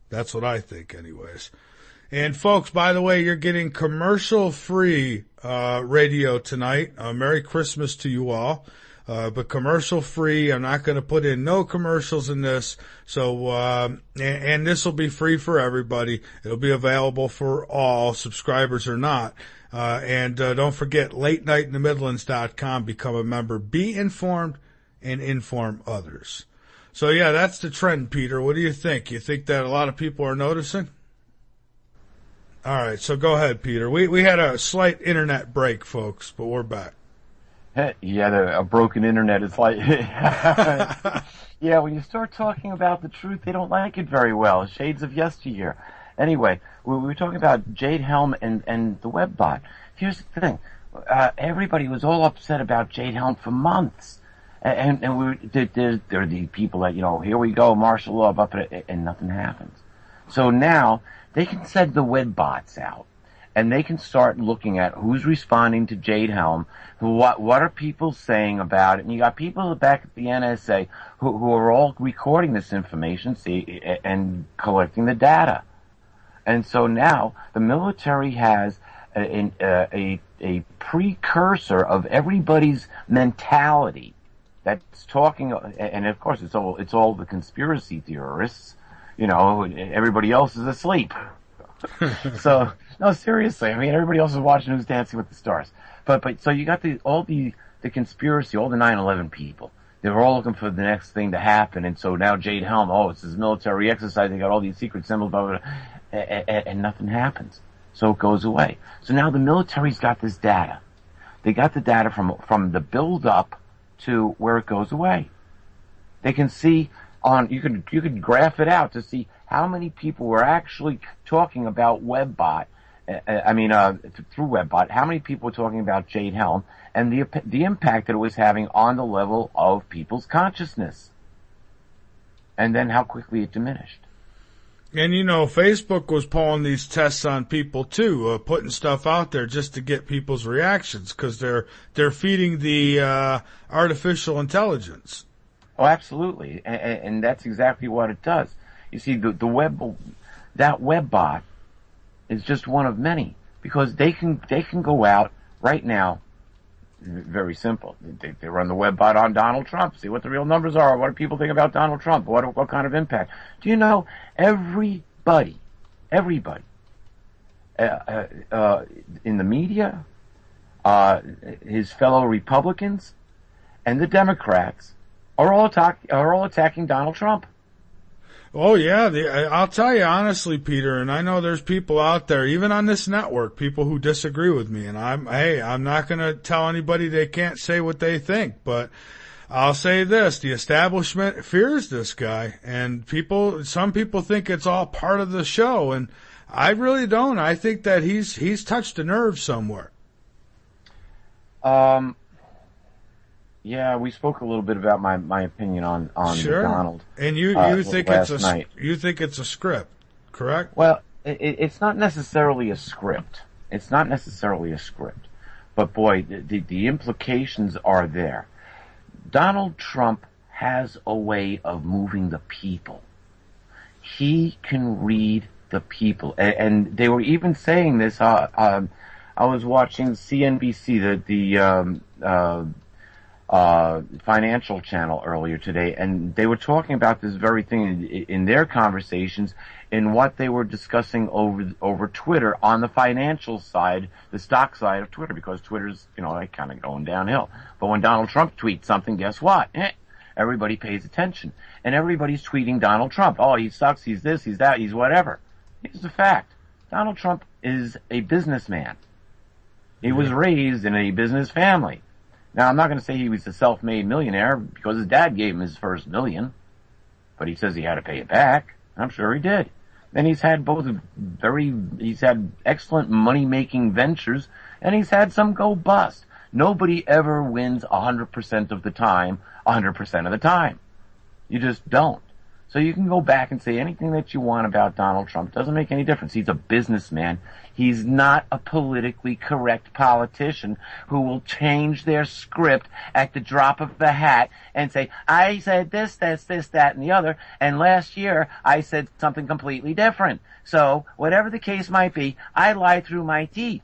That's what I think, anyways. And folks, by the way, you're getting commercial-free radio tonight. Merry Christmas to you all. But commercial-free. I'm not going to put in no commercials in this. So, and this will be free for everybody. It'll be available for all, subscribers or not. And don't forget, LateNightInTheMidlands.com. Become a member. Be informed and inform others. So, yeah, that's the trend, Peter. What do you think? You think that a lot of people are noticing? All right, so go ahead, Peter. We had a slight internet break, folks, but we're back. Yeah, a broken internet is like... Yeah, when you start talking about the truth, they don't like it very well. Shades of yesteryear. Anyway, we were talking about Jade Helm and the WebBot. Here's the thing. Everybody was all upset about Jade Helm for months. And there are the people that, here we go, martial law, and nothing happens. So now they can send the web bots out, and they can start looking at who's responding to Jade Helm, what are people saying about it, and you got people back at the NSA who are all recording this information, and collecting the data. And so now the military has a precursor of everybody's mentality. That's talking, and of course it's all the conspiracy theorists. Everybody else is asleep. So no, seriously, I mean everybody else is watching Who's Dancing with the Stars. But so you got all the conspiracy, all the 9/11 people. They were all looking for the next thing to happen, and so now Jade Helm, it's this military exercise. They got all these secret symbols, blah, blah, blah, and nothing happens. So it goes away. So now the military's got this data. They got the data from the build up to where it goes away. They can see you could graph it out to see how many people were actually talking about WebBot. Through WebBot, how many people were talking about Jade Helm and the impact that it was having on the level of people's consciousness, and then how quickly it diminished. And Facebook was pulling these tests on people too, putting stuff out there just to get people's reactions because they're feeding the artificial intelligence. Oh, absolutely, and that's exactly what it does. You see, that WebBot is just one of many because they can go out right now. Very simple. They run the WebBot on Donald Trump, see what the real numbers are. What do people think about Donald Trump? What kind of impact? Do you know everybody in the media, his fellow Republicans, and the Democrats are all attacking Donald Trump. Oh yeah, I'll tell you honestly, Peter, and I know there's people out there, even on this network, people who disagree with me, and I'm not going to tell anybody they can't say what they think, but I'll say this, the establishment fears this guy, and some people think it's all part of the show, and I really don't. I think that he's touched a nerve somewhere. Yeah, we spoke a little bit about my opinion on sure. Donald. And you think you think it's a script, correct? Well, it's not necessarily a script. It's not necessarily a script. But boy, the implications are there. Donald Trump has a way of moving the people. He can read the people. And they were even saying this, I was watching CNBC, the financial channel earlier today, and they were talking about this very thing in their conversations in what they were discussing over Twitter on the financial side, the stock side of Twitter, because Twitter's, like kind of going downhill. But when Donald Trump tweets something, guess what? Everybody pays attention. And everybody's tweeting Donald Trump. Oh, he sucks, he's this, he's that, he's whatever. Here's the fact. Donald Trump is a businessman. He was raised in a business family. Now, I'm not going to say he was a self-made millionaire because his dad gave him his first $1 million, but he says he had to pay it back. I'm sure he did. And he's had he's had excellent money-making ventures, and he's had some go bust. Nobody ever wins 100% of the time, 100% of the time. You just don't. So you can go back and say anything that you want about Donald Trump. It doesn't make any difference. He's a businessman. He's not a politically correct politician who will change their script at the drop of the hat and say, I said this, that, and the other, and last year I said something completely different. So whatever the case might be, I lie through my teeth.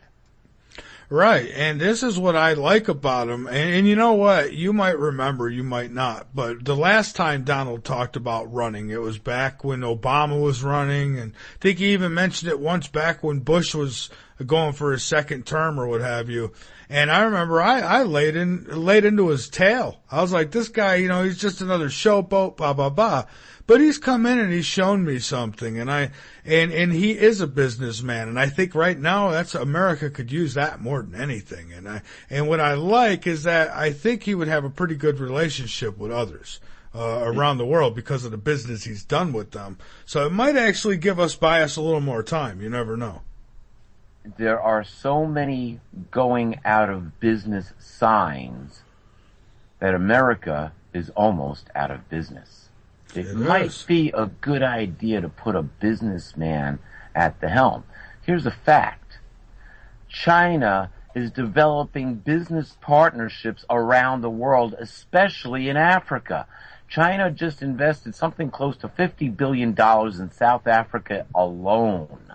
Right, and this is what I like about him. And you know what? You might remember, you might not. But the last time Donald talked about running, it was back when Obama was running. And I think he even mentioned it once back when Bush was going for his second term or what have you. And I remember I laid into his tail. I was like, this guy, he's just another showboat, blah, blah, blah. But he's come in and he's shown me something, and he is a businessman, and I think right now America could use that more than anything. And what I like is that I think he would have a pretty good relationship with others around the world because of the business he's done with them. So it might actually give us bias a little more time. You never know. There are so many going out of business signs that America is almost out of business. It might be a good idea to put a businessman at the helm. Here's a fact. China is developing business partnerships around the world, especially in Africa. China just invested something close to $50 billion in South Africa alone.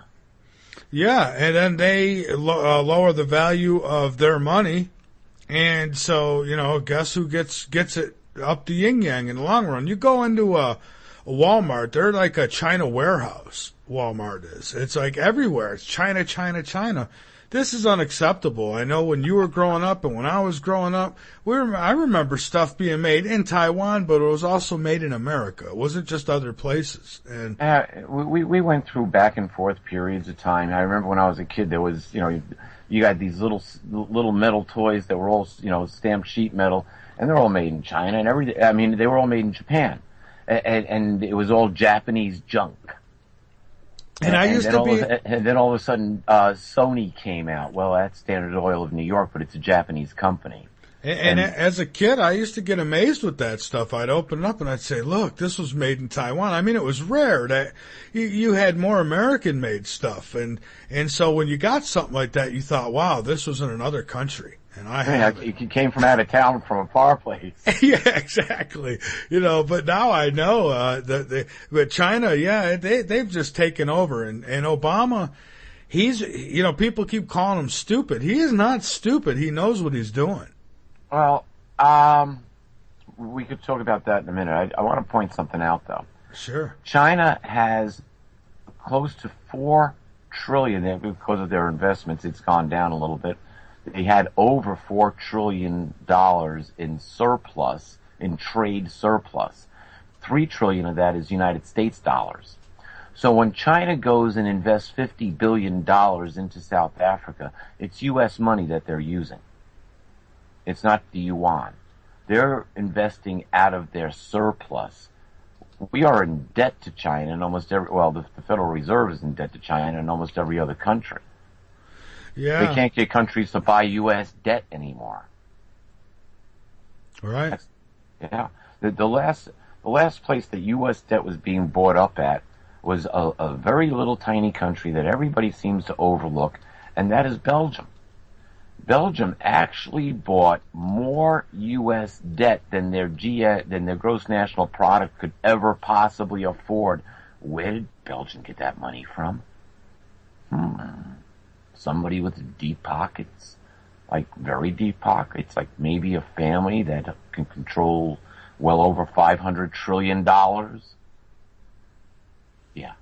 Yeah, and then they lower the value of their money. And so, guess who gets it up the yin-yang in the long run? You go into a Walmart, they're like a China warehouse, Walmart is. It's like everywhere. It's China, China, China. This is unacceptable. I know when you were growing up and when I was growing up, I remember stuff being made in Taiwan, but it was also made in America. It wasn't just other places. And we went through back and forth periods of time. I remember when I was a kid, there was, you got these little metal toys that were all, stamped sheet metal. And they're all made in China and everything. I mean, they were all made in Japan. And it was all Japanese junk. And then all of a sudden, Sony came out. Well, that's Standard Oil of New York, but it's a Japanese company. And as a kid, I used to get amazed with that stuff. I'd open it up and I'd say, look, this was made in Taiwan. I mean, it was rare that you had more American-made stuff. And so when you got something like that, you thought, wow, this was in another country. And it came from out of town from a far place. Yeah, exactly. But now I know but China, yeah, they've just taken over. And Obama, he's, people keep calling him stupid. He is not stupid. He knows what he's doing. Well, we could talk about that in a minute. I want to point something out, though. Sure. China has close to $4 trillion because of their investments. It's gone down a little bit. They had over $4 trillion in surplus, in trade surplus. $3 trillion of that is United States dollars. So when China goes and invests $50 billion into South Africa, it's U.S. money that they're using. It's not the yuan. They're investing out of their surplus. We are in debt to China and almost the Federal Reserve is in debt to China and almost every other country. Yeah. They can't get countries to buy U.S. debt anymore. Right. Yeah. The last place that U.S. debt was being bought up at was a very little tiny country that everybody seems to overlook, and that is Belgium. Belgium actually bought more U.S. debt than their gross national product could ever possibly afford. Where did Belgium get that money from? Somebody with deep pockets, like very deep pockets, like maybe a family that can control well over $500 trillion. Yeah.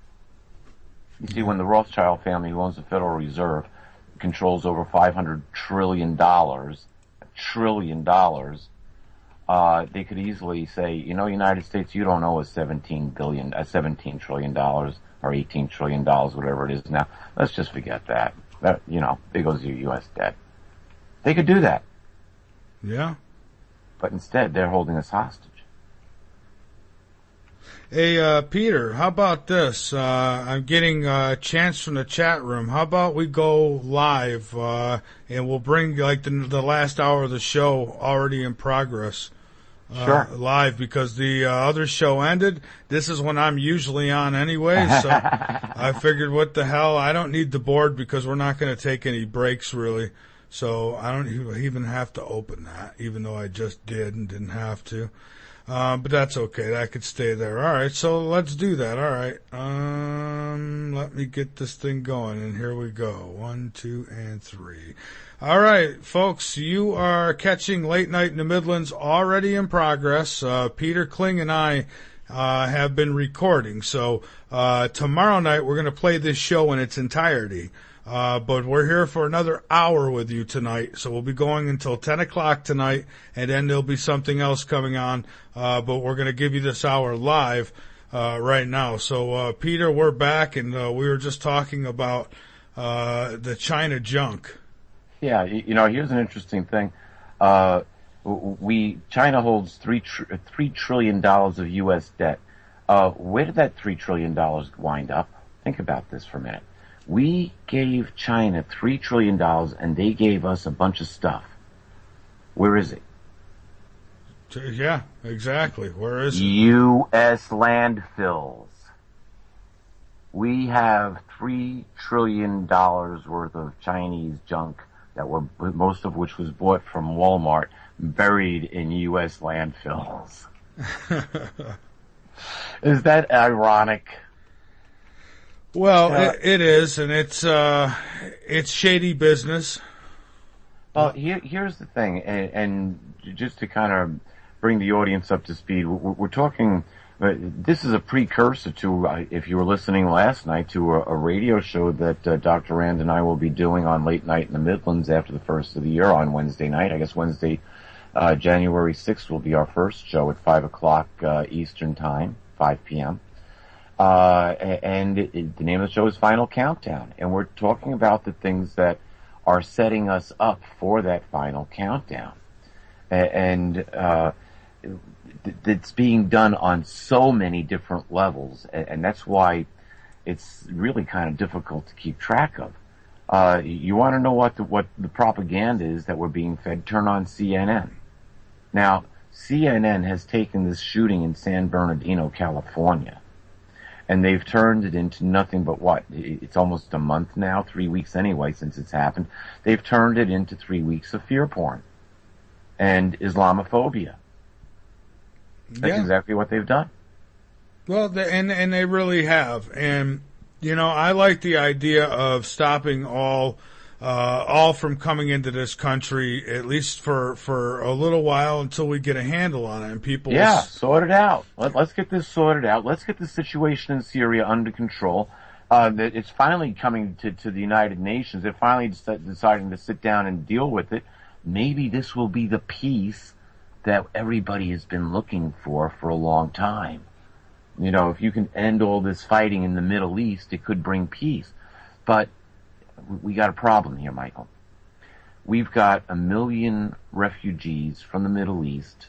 You see, when the Rothschild family, who owns the Federal Reserve, controls over $500 trillion, they could easily say, United States, you don't owe us $17 trillion or $18 trillion, whatever it is now. Let's just forget that. There goes your U.S. debt. They could do that. Yeah. But instead, they're holding us hostage. Hey, Peter, how about this? I'm getting a chance from the chat room. How about we go live, and we'll bring like the last hour of the show already in progress. Sure. Live, because the other show ended. This is when I'm usually on anyway, so I figured what the hell, I don't need the board because we're not going to take any breaks really. So I don't even have to open that, even though I just did and didn't have to. But that's okay. That could stay there. All right, so let's do that. All right. Let me get this thing going, and here we go. 1, 2, and 3. All right, folks, you are catching Late Night in the Midlands already in progress. Peter Kling and I have been recording. So tomorrow night we're going to play this show in its entirety. But we're here for another hour with you tonight. So we'll be going until 10 o'clock tonight, and then there'll be something else coming on. But we're going to give you this hour live right now. So, Peter, we're back, and we were just talking about the China junk. Yeah, here's an interesting thing. China holds $3 trillion of U.S. debt. Where did that $3 trillion wind up? Think about this for a minute. We gave China $3 trillion, and they gave us a bunch of stuff. Where is it? Yeah, exactly. Where is it? U.S. landfills. We have $3 trillion worth of Chinese junk most of which was bought from Walmart, buried in U.S. landfills. Is that ironic? Well, it is, and it's shady business. Well, here's the thing, and just to kind of bring the audience up to speed, we're talking. This is a precursor to, if you were listening last night, to a radio show that Dr. Rand and I will be doing on Late Night in the Midlands after the first of the year on Wednesday night. I guess Wednesday, January 6th will be our first show at 5 o'clock Eastern Time, 5 p.m. And the name of the show is Final Countdown. And we're talking about the things that are setting us up for that final countdown. And it's being done on so many different levels, and that's why it's really kind of difficult to keep track of. You want to know what the propaganda is that we're being fed? Turn on CNN. Now, CNN has taken this shooting in San Bernardino, California, and they've turned it into nothing but what? It's almost a month now, 3 weeks anyway since it's happened. They've turned it into 3 weeks of fear porn and Islamophobia. That's exactly what they've done. Well, and they really have. And, I like the idea of stopping all from coming into this country, at least for a little while until we get a handle on it. And people sort it out. Let's get this sorted out. Let's get the situation in Syria under control. It's finally coming to the United Nations. They're finally deciding to sit down and deal with it. Maybe this will be the peace that everybody has been looking for a long time. If you can end all this fighting in the Middle East, it could bring peace. But we got a problem here, Michael. We've got 1 million refugees from the Middle East,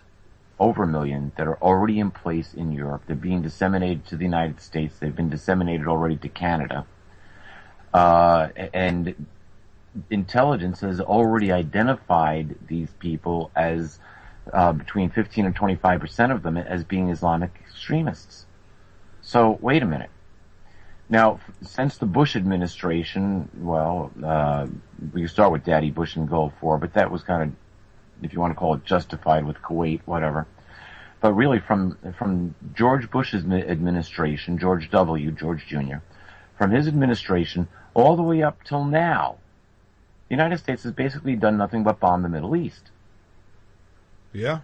over 1 million, that are already in place in Europe. They're being disseminated to the United States. They've been disseminated already to Canada. And intelligence has already identified these people as between 15 and 25% of them as being Islamic extremists. So, wait a minute. Now, since the Bush administration, we can start with Daddy Bush and Gulf War, but that was kind of, if you want to call it justified with Kuwait, whatever. But really, from George Bush's administration, George Jr., from his administration all the way up till now, the United States has basically done nothing but bomb the Middle East. Yeah.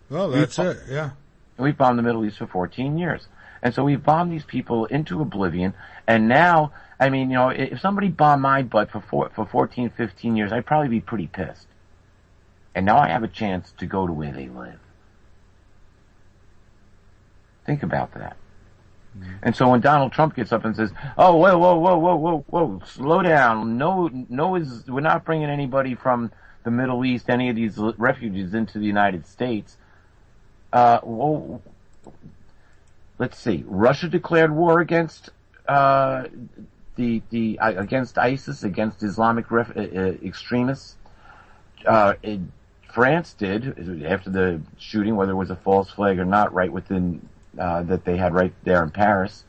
Well, that's it, yeah. We've bombed the Middle East for 14 years. And so we've bombed these people into oblivion. And now, if somebody bombed my butt for 14, 15 years, I'd probably be pretty pissed. And now I have a chance to go to where they live. Think about that. Mm-hmm. And so when Donald Trump gets up and says, "Oh, whoa, slow down. No, we're not bringing anybody from the Middle East, any of these refugees into the United States. Well, let's see. Russia declared war against against ISIS, against Islamic extremists. France did after the shooting, whether it was a false flag or not, right within that they had right there in Paris.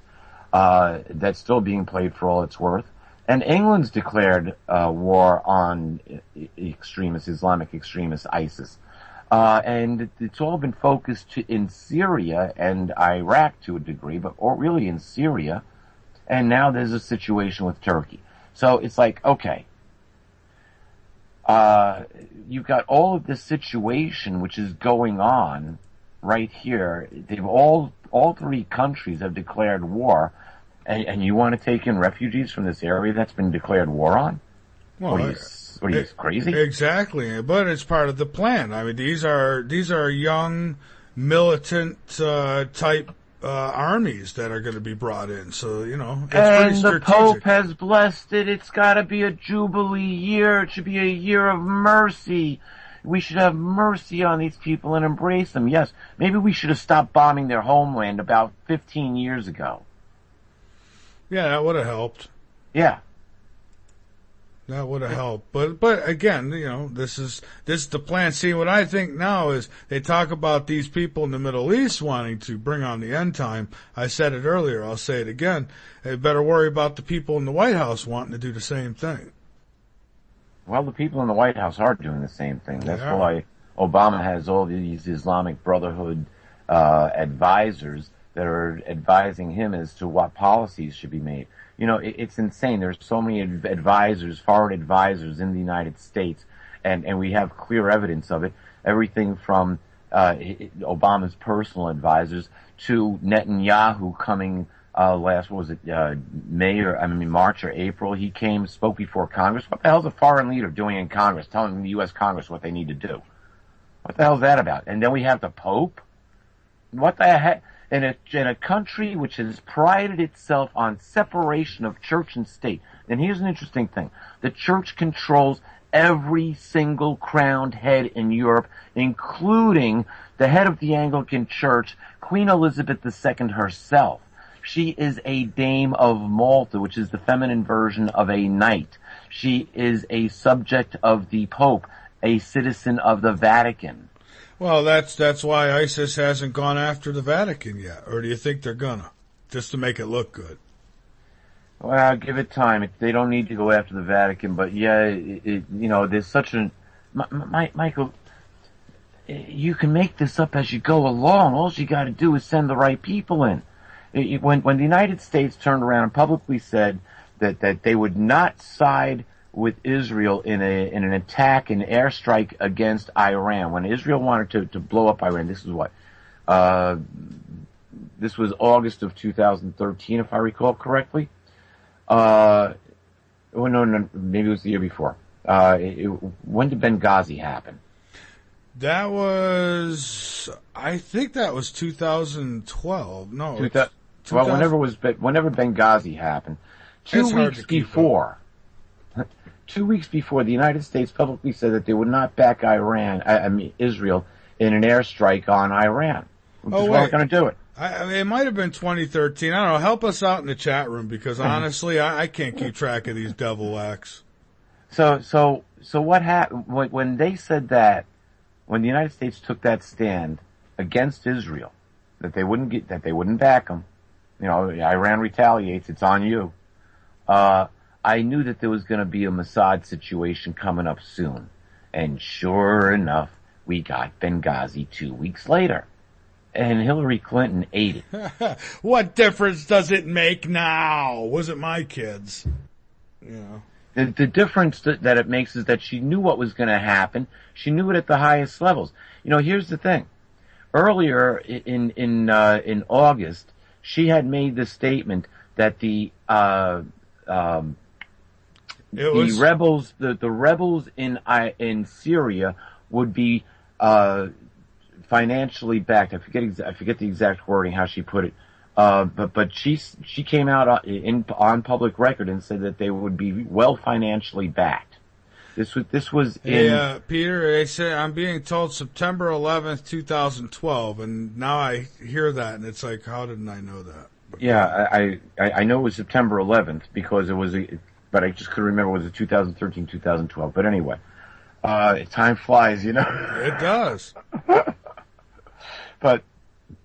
That's still being played for all it's worth. And England's declared war on extremists, Islamic extremists, ISIS. And it's all been focused in Syria and Iraq to a degree, but really in Syria. And now there's a situation with Turkey. So it's like, okay, you've got all of this situation which is going on right here. They've all three countries have declared war, and you want to take in refugees from this area that's been declared war on? Well, what are you crazy? Exactly, but it's part of the plan. I mean, these are young, militant type armies that are going to be brought in. So, it's pretty strategic. And the Pope has blessed it. It's got to be a Jubilee year. It should be a year of mercy. We should have mercy on these people and embrace them. Yes, maybe we should have stopped bombing their homeland about 15 years ago. Yeah, that would have helped. Yeah. That would have helped. But again, this is the plan. See, what I think now is they talk about these people in the Middle East wanting to bring on the end time. I said it earlier. I'll say it again. They better worry about the people in the White House wanting to do the same thing. Well, the people in the White House are doing the same thing. That's why Obama has all these Islamic Brotherhood advisors that are advising him as to what policies should be made. It's insane. There's so many advisors, foreign advisors in the United States, and we have clear evidence of it. Everything from Obama's personal advisors to Netanyahu coming March or April. He came, spoke before Congress. What the hell's a foreign leader doing in Congress, telling the U.S. Congress what they need to do? What the hell's that about? And then we have the Pope? What the heck? In a country which has prided itself on separation of church and state. And here's an interesting thing. The church controls every single crowned head in Europe, including the head of the Anglican Church, Queen Elizabeth II herself. She is a Dame of Malta, which is the feminine version of a knight. She is a subject of the Pope, a citizen of the Vatican. Well, that's why ISIS hasn't gone after the Vatican yet. Or do you think they're gonna? Just to make it look good. Well, give it time. They don't need to go after the Vatican, but yeah, there's such an... Michael, you can make this up as you go along. All you got to do is send the right people in. When the United States turned around and publicly said that they would not side with Israel in an attack, an airstrike against Iran, when Israel wanted to blow up Iran, this is what? This was August of 2013, if I recall correctly. No, maybe it was the year before. When did Benghazi happen? I think that was 2012. No. Well, whenever Benghazi happened, 2 weeks before, 2 weeks before, the United States publicly said that they would not back Israel in an airstrike on Iran. We just weren't going to do it. It might have been 2013. I don't know. Help us out in the chat room because honestly, I can't keep track of these devil acts. So what happened when they said that? When the United States took that stand against Israel, that they wouldn't back them, Iran retaliates, it's on you. I knew that there was going to be a Mossad situation coming up soon. And sure enough, we got Benghazi 2 weeks later. And Hillary Clinton ate it. What difference does it make now? Was it my kids? The difference that it makes is that she knew what was going to happen. She knew it at the highest levels. Here's the thing. Earlier in August, she had made the statement that the rebels in Syria would be financially backed. I forget the exact wording how she put it. But she came out on public record and said that they would be well financially backed. This was in... Hey, Peter, they say I'm being told September 11th, 2012, and now I hear that, and it's like, how didn't I know that? Yeah, I know it was September 11th because it was, but I just couldn't remember, was it 2013, 2012? But anyway, time flies, you know? It does. But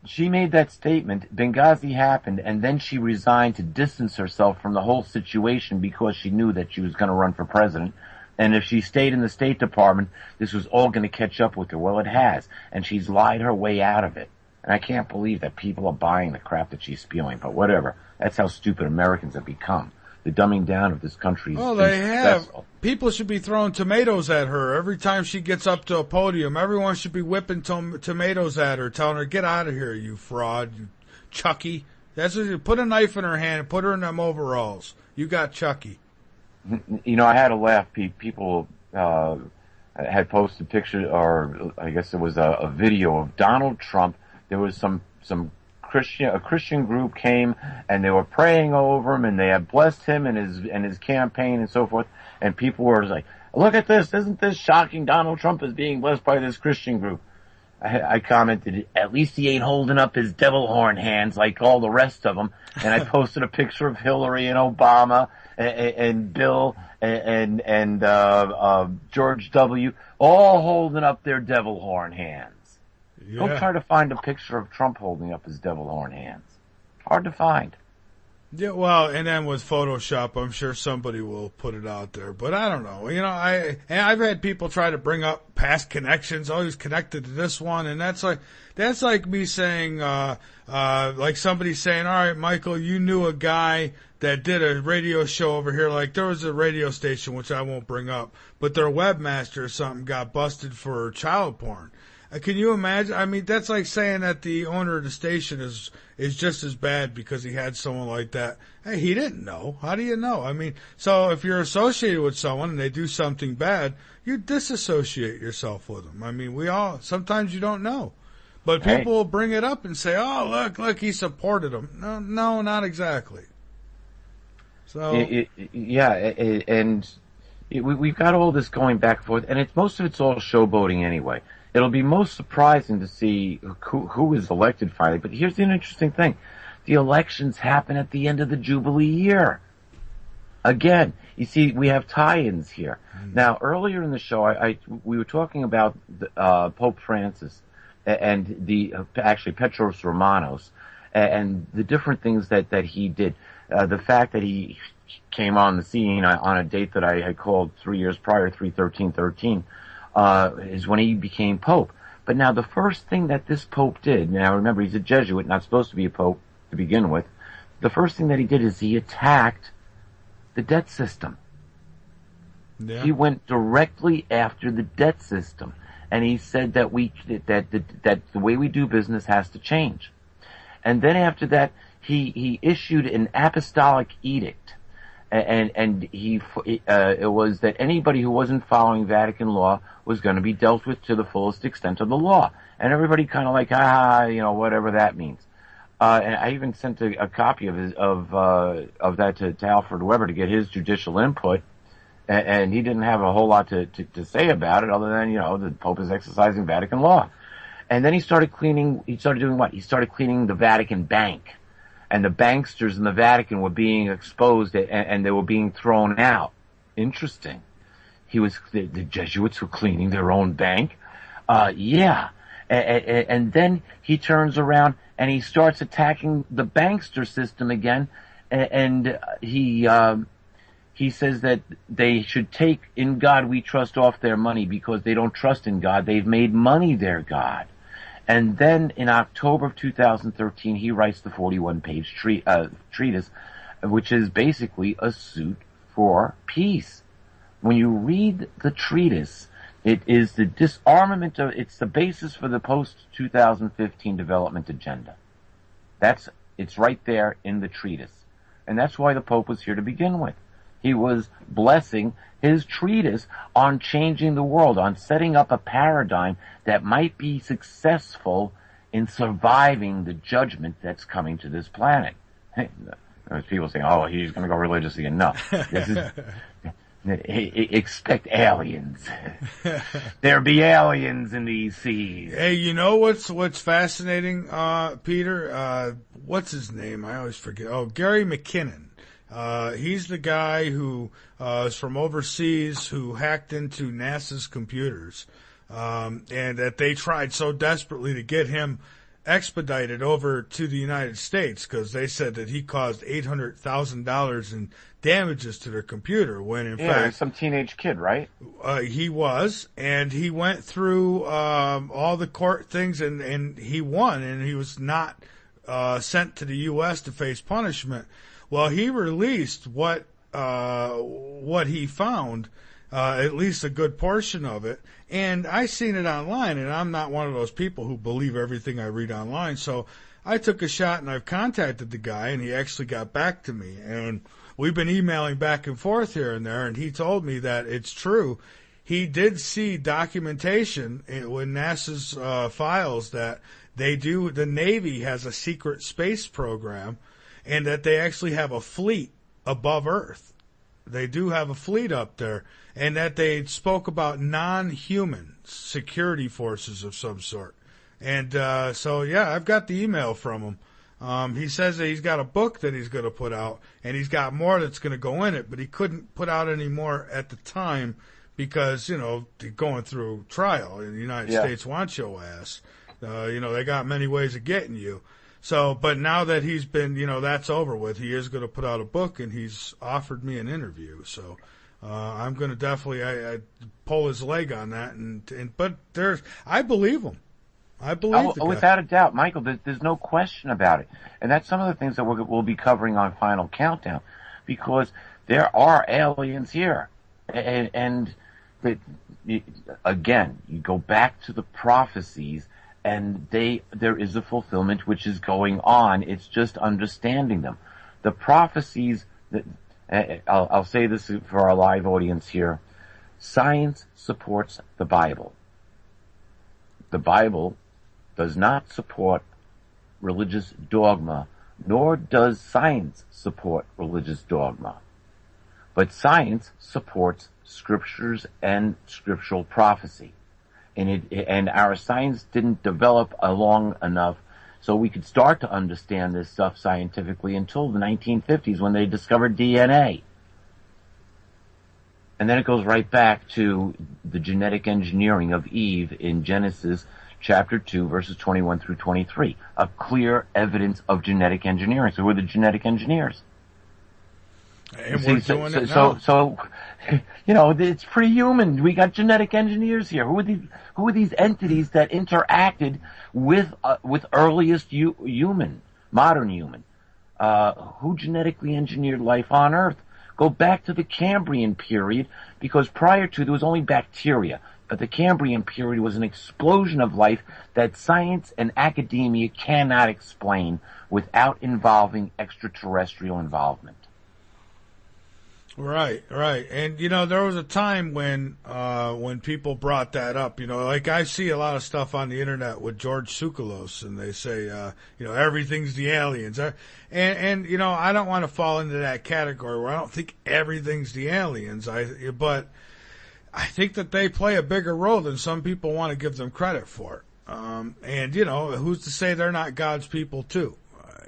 she made that statement, Benghazi happened, and then she resigned to distance herself from the whole situation because she knew that she was going to run for president. And if she stayed in the State Department, this was all going to catch up with her. Well, it has. And she's lied her way out of it. And I can't believe that people are buying the crap that she's spewing. But whatever. That's how stupid Americans have become. The dumbing down of this country is they have. People should be throwing tomatoes at her every time she gets up to a podium. Everyone should be whipping tomatoes at her, telling her, get out of here, you fraud, you Chucky. That's what you put a knife in her hand and put her in them overalls. You got Chucky. You know, I had a laugh. People had posted pictures, or I guess it was a video of Donald Trump. There was some a Christian group came and they were praying over him and they had blessed him and his campaign and so forth. And people were like, look at this. Isn't this shocking? Donald Trump is being blessed by this Christian group. I commented, at least he ain't holding up his devil horn hands like all the rest of them. And I posted a picture of Hillary and Obama and Bill and George W. all holding up their devil horn hands. Yeah. Don't try to find a picture of Trump holding up his devil horn hands. Hard to find. Yeah, well, and then with Photoshop, I'm sure somebody will put it out there. But I don't know. You know, I've had people try to bring up past connections. Oh, he's connected to this one, and that's like me saying, like somebody saying, all right, Michael, you knew a guy that did a radio show over here. Like there was a radio station, which I won't bring up, but their webmaster or something got busted for child porn. Can you imagine? I mean, that's like saying that the owner of the station is just as bad because he had someone like that. Hey, he didn't know. How do you know? I mean, so if you're associated with someone and they do something bad, you disassociate yourself with them. I mean, sometimes you don't know. But people will bring it up and say, oh, look, he supported him. No, not exactly. So we've got all this going back and forth, and most of it's all showboating anyway. It'll be most surprising to see who is elected finally. But here's the interesting thing. The elections happen at the end of the Jubilee year. Again, you see, we have tie-ins here. Now, earlier in the show, we were talking about Pope Francis and actually Petros Romanos and the different things that he did. The fact that he came on the scene on a date that I had called 3 years prior, 3/13/13, is when he became Pope. But now the first thing that this Pope did, now remember he's a Jesuit, not supposed to be a Pope to begin with, the first thing that he did is he attacked the debt system. Yeah. He went directly after the debt system, and he said that that the way we do business has to change. And then after that, he issued an apostolic edict, and it was that anybody who wasn't following Vatican law was going to be dealt with to the fullest extent of the law. And everybody kind of like, whatever that means. And I even sent a copy of that to Alfred Weber to get his judicial input, and he didn't have a whole lot to say about it other than, the Pope is exercising Vatican law. And then he started doing what? He started cleaning the Vatican bank. And the banksters in the Vatican were being exposed and they were being thrown out. Interesting. The Jesuits were cleaning their own bank. Yeah. And then he turns around and he starts attacking the bankster system again. And he says that they should take "In God We Trust" off their money because they don't trust in God. They've made money their God. And then in October of 2013, he writes the 41-page treatise, which is basically a suit for peace. When you read the treatise, it is the disarmament it's the basis for the post-2015 development agenda. It's right there in the treatise. And that's why the Pope was here to begin with. He was blessing his treatise on changing the world, on setting up a paradigm that might be successful in surviving the judgment that's coming to this planet. There's people saying, oh, he's going to go religious again. No. Expect aliens. There be aliens in these seas. Hey, you know what's fascinating, Peter? What's his name? I always forget. Oh, Gary McKinnon. He's the guy who is from overseas who hacked into NASA's computers, and that they tried so desperately to get him expedited over to the United States because they said that he caused $800,000 in damages to their computer when in fact some teenage kid, right? He was, and he went through all the court things and he won, and he was not sent to the U.S. to face punishment. Well, he released what he found, at least a good portion of it. And I seen it online, and I'm not one of those people who believe everything I read online. So I took a shot, and I've contacted the guy, and he actually got back to me. And we've been emailing back and forth here and there, and he told me that it's true. He did see documentation in NASA's files that the Navy has a secret space program, and that they actually have a fleet above Earth. They do have a fleet up there, and that they spoke about non-human security forces of some sort. And so, yeah, I've got the email from him. He says that he's got a book that he's going to put out, and he's got more that's going to go in it, but he couldn't put out any more at the time because, going through trial in the United States wants your ass. They got many ways of getting you. So, but now that he's been, that's over with, he is going to put out a book, and he's offered me an interview. So, I'm going to definitely I pull his leg on that, but I believe him. I believe the guy. Without a doubt, Michael. There's no question about it, and that's some of the things that we'll be covering on Final Countdown, because there are aliens here, and again, you go back to the prophecies. And there is a fulfillment which is going on. It's just understanding them. The prophecies, I'll say this for our live audience here. Science supports the Bible. The Bible does not support religious dogma, nor does science support religious dogma. But science supports scriptures and scriptural prophecy. And our science didn't develop long enough so we could start to understand this stuff scientifically until the 1950s when they discovered DNA. And then it goes right back to the genetic engineering of Eve in Genesis chapter 2, verses 21 through 23. A clear evidence of genetic engineering. So who are the genetic engineers? And we're doing it now. So, it's pretty human. We got genetic engineers here. Who are these entities that interacted with earliest modern human? Who genetically engineered life on Earth? Go back to the Cambrian period, because prior to there was only bacteria. But the Cambrian period was an explosion of life that science and academia cannot explain without involving extraterrestrial involvement. Right. And, there was a time when people brought that up, like I see a lot of stuff on the internet with George Tsoukalos, and they say, everything's the aliens. And I don't want to fall into that category where I don't think everything's the aliens. But I think that they play a bigger role than some people want to give them credit for. And, who's to say they're not God's people too?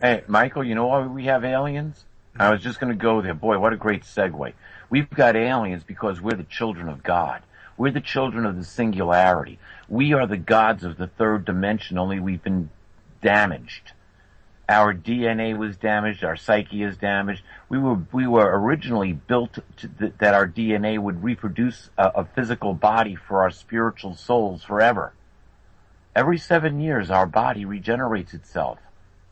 Hey, Michael, you know why we have aliens? I was just going to go there. Boy, what a great segue. We've got aliens because we're the children of God. We're the children of the singularity. We are the gods of the third dimension, only we've been damaged. Our DNA was damaged. Our psyche is damaged. We were originally built that our DNA would reproduce a physical body for our spiritual souls forever. Every 7 years, our body regenerates itself.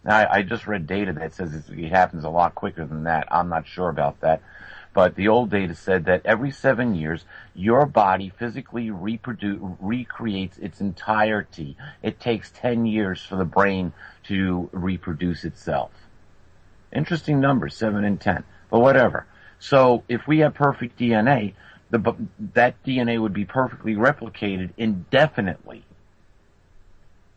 Now, I just read data that says it happens a lot quicker than that. I'm not sure about that. But the old data said that every 7 years, your body physically recreates its entirety. It takes 10 years for the brain to reproduce itself. Interesting numbers, 7 and 10. But whatever. So if we have perfect DNA, that DNA would be perfectly replicated indefinitely.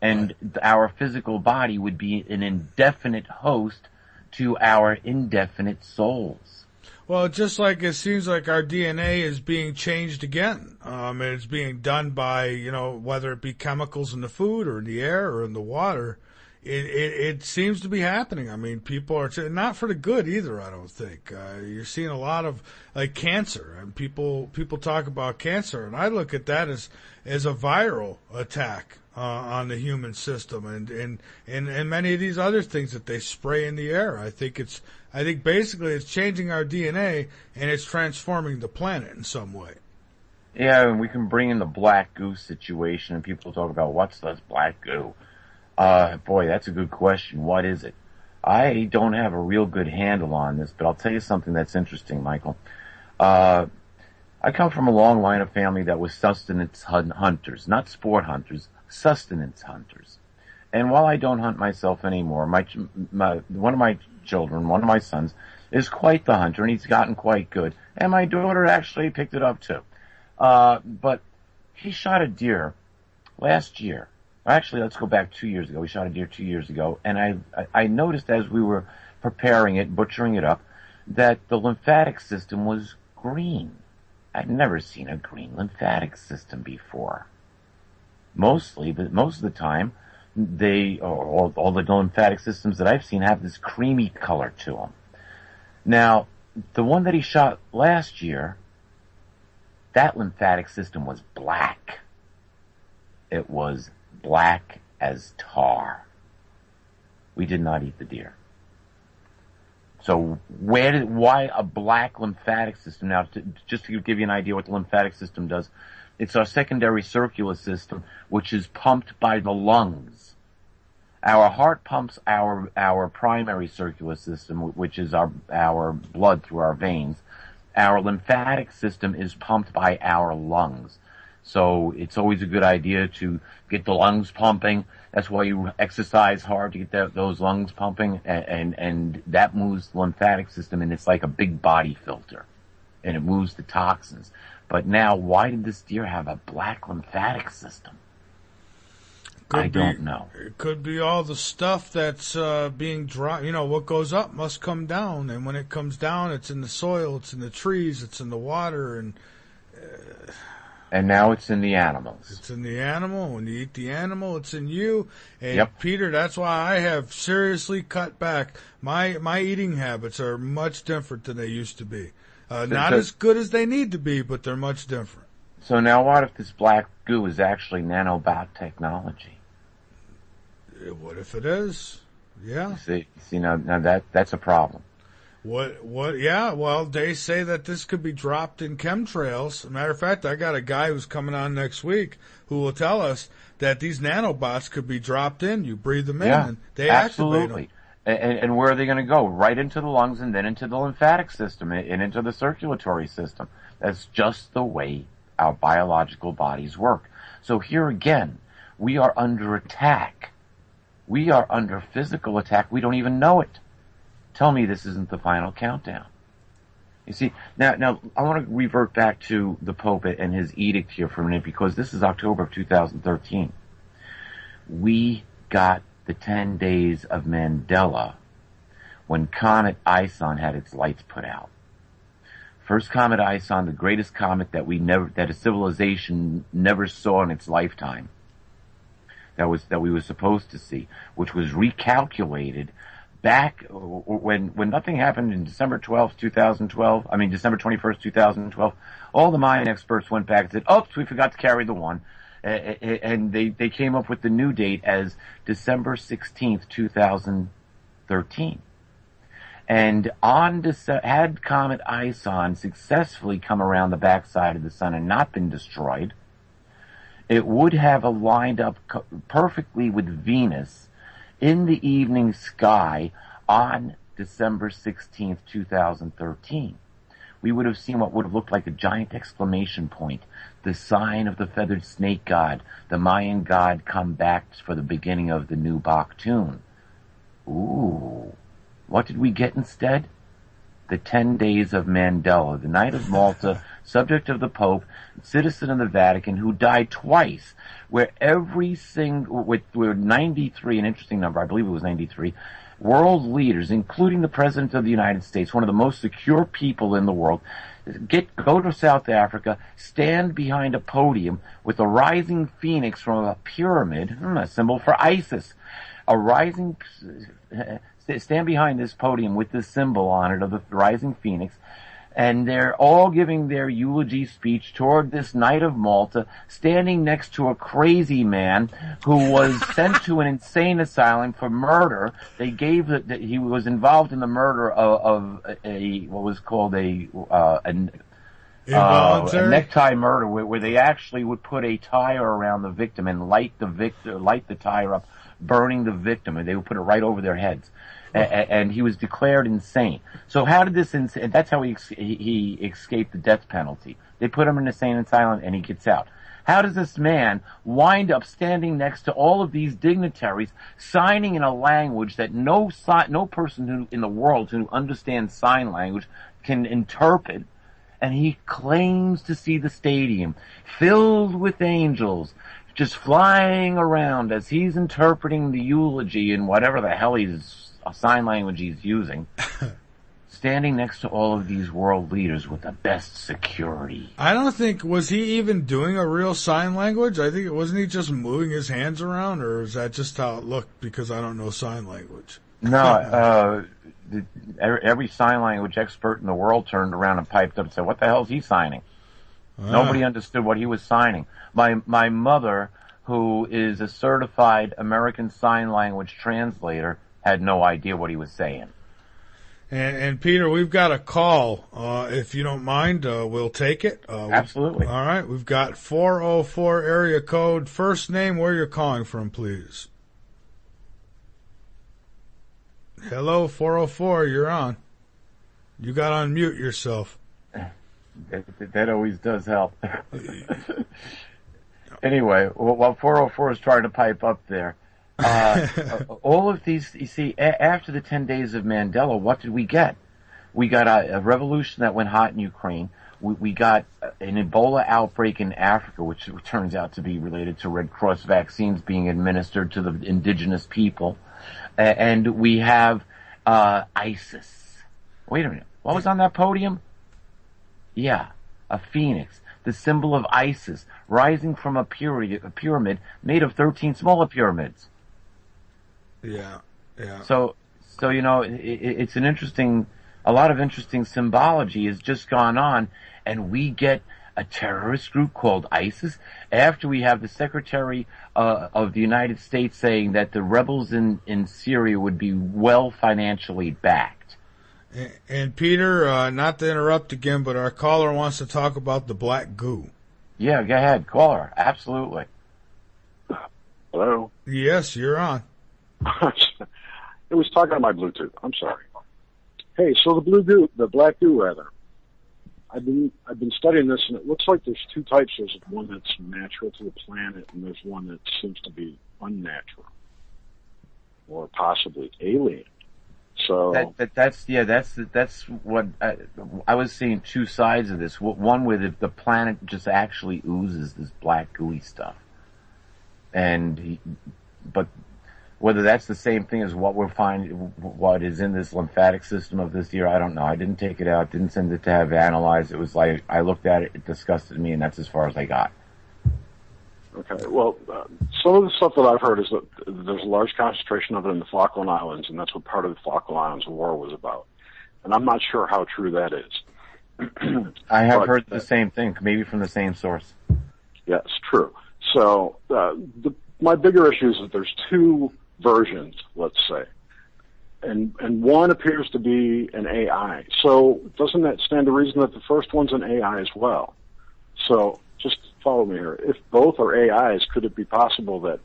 And our physical body would be an indefinite host to our indefinite souls. Well, just like it seems like our DNA is being changed again. And it's being done by, whether it be chemicals in the food or in the air or in the water. It seems to be happening. I mean, people are not for the good either. I don't think you're seeing a lot of like cancer, and people talk about cancer, and I look at that as a viral attack on the human system, and many of these other things that they spray in the air. I think basically it's changing our DNA and it's transforming the planet in some way. Yeah, and we can bring in the black goo situation, and people talk about what's this black goo. Boy, that's a good question. What is it? I don't have a real good handle on this, but I'll tell you something that's interesting, Michael. I come from a long line of family that was sustenance hunters, not sport hunters, sustenance hunters. And while I don't hunt myself anymore, one of my children, one of my sons, is quite the hunter, and he's gotten quite good. And my daughter actually picked it up too. But he shot a deer last year. Actually, let's go back 2 years ago. We shot a deer 2 years ago, and I noticed as we were preparing it, butchering it up, that the lymphatic system was green. I'd never seen a green lymphatic system before. Most of the time, all the lymphatic systems that I've seen have this creamy color to them. Now, the one that he shot last year, that lymphatic system was black. It was black as tar. We did not eat the deer. So why a black lymphatic system? Now, just to give you an idea what the lymphatic system does, it's our secondary circular system, which is pumped by the lungs. Our heart pumps our primary circular system, which is our blood through our veins. Our lymphatic system is pumped by our lungs. So it's always a good idea to get the lungs pumping. That's why you exercise hard to get those lungs pumping, and that moves the lymphatic system, and it's like a big body filter, and it moves the toxins. But now, why did this deer have a black lymphatic system? I don't know. It could be all the stuff that's being dropped. What goes up must come down, and when it comes down, it's in the soil, it's in the trees, it's in the water, and now it's in the animals. It's in the animal. When you eat the animal, it's in you. And yep. Peter, that's why I have seriously cut back. My eating habits are much different than they used to be. Not as good as they need to be, but they're much different. So now what if this black goo is actually nanobot technology? What if it is? Yeah. See now that's a problem. What, yeah, well, they say that this could be dropped in chemtrails. As a matter of fact, I got a guy who's coming on next week who will tell us that these nanobots could be dropped in. You breathe them in, and they activate them. And where are they going to go? Right into the lungs and then into the lymphatic system and into the circulatory system. That's just the way our biological bodies work. So here again, we are under attack. We are under physical attack. We don't even know it. Tell me this isn't the final countdown. You see, now I want to revert back to the Pope and his edict here for a minute, because this is October of 2013. We got the 10 days of Mandela when Comet Ison had its lights put out. First Comet Ison, the greatest comet that a civilization never saw in its lifetime. That we were supposed to see, which was recalculated back when nothing happened in December 21st, 2012, all the Mayan experts went back and said, oops, we forgot to carry the one. And they came up with the new date as December 16th, 2013. And had Comet Ison successfully come around the backside of the sun and not been destroyed, it would have aligned up perfectly with Venus in the evening sky on December 16th, 2013. We would have seen what would have looked like a giant exclamation point, the sign of the feathered snake god, the Mayan god come back for the beginning of the new Bach tune. Ooh, what did we get instead? The 10 days of Mandela, the Knight of Malta, subject of the Pope, citizen of the Vatican, who died twice, where every single, with 93, an interesting number, I believe it was 93, world leaders, including the President of the United States, one of the most secure people in the world, go to South Africa, stand behind a podium with a rising phoenix from a pyramid, a symbol for ISIS, stand behind this podium with this symbol on it of the rising phoenix, and they're all giving their eulogy speech toward this Knight of Malta, standing next to a crazy man who was sent to an insane asylum for murder. They gave that he was involved in the murder of a what was called a necktie murder, where they actually would put a tire around the victim and light the tire up, burning the victim, and they would put it right over their heads. And he was declared insane. So how did this? That's how he escaped the death penalty. They put him in an insane asylum, and he gets out. How does this man wind up standing next to all of these dignitaries, signing in a language that no person in the world who understands sign language can interpret? And he claims to see the stadium filled with angels, just flying around as he's interpreting the eulogy in whatever the hell sign language he's using, standing next to all of these world leaders with the best security. I don't think, was he even doing a real sign language? I think, wasn't he just moving his hands around, or is that just how it looked because I don't know sign language? No, every sign language expert in the world turned around and piped up and said, what the hell is he signing? Nobody understood what he was signing. My mother, who is a certified American Sign Language translator, had no idea what he was saying. And Peter, we've got a call. If you don't mind, we'll take it. Absolutely. All right. We've got 404 area code. First name, where you're calling from, please. Hello, 404. You're on. You got to unmute yourself. That always does help. Anyway, while 404 is trying to pipe up there, all of these, you see, after the 10 days of Mandela, what did we get? We got a revolution that went hot in Ukraine. We got an Ebola outbreak in Africa, which turns out to be related to Red Cross vaccines being administered to the indigenous people. And we have ISIS. Wait a minute. What was on that podium? Yeah, a phoenix, the symbol of ISIS, rising from a pyramid made of 13 smaller pyramids. Yeah. So you know, it's a lot of interesting symbology has just gone on, and we get a terrorist group called ISIS after we have the Secretary of the United States saying that the rebels in Syria would be well financially backed. And Peter, not to interrupt again, but our caller wants to talk about the black goo. Yeah, go ahead, caller. Absolutely. Hello? Yes, you're on. It was talking on my Bluetooth. I'm sorry. Hey, so the black goo rather. I've been studying this, and it looks like there's two types. There's one that's natural to the planet, and there's one that seems to be unnatural, or possibly alien. So that's what I was seeing. Two sides of this. One where the planet just actually oozes this black gooey stuff, but whether that's the same thing as what we're finding, what is in this lymphatic system of this year, I don't know. I didn't take it out, didn't send it to have analyzed. It was like I looked at it, it disgusted me, and that's as far as I got. Okay, well, some of the stuff that I've heard is that there's a large concentration of it in the Falkland Islands, and that's what part of the Falkland Islands War was about. And I'm not sure how true that is. I have heard the same thing, maybe from the same source. Yes, true. So my bigger issue is that there's two versions, let's say, and one appears to be an AI. So doesn't that stand to reason that the first one's an AI as well? So just follow me here. If both are AIs, could it be possible that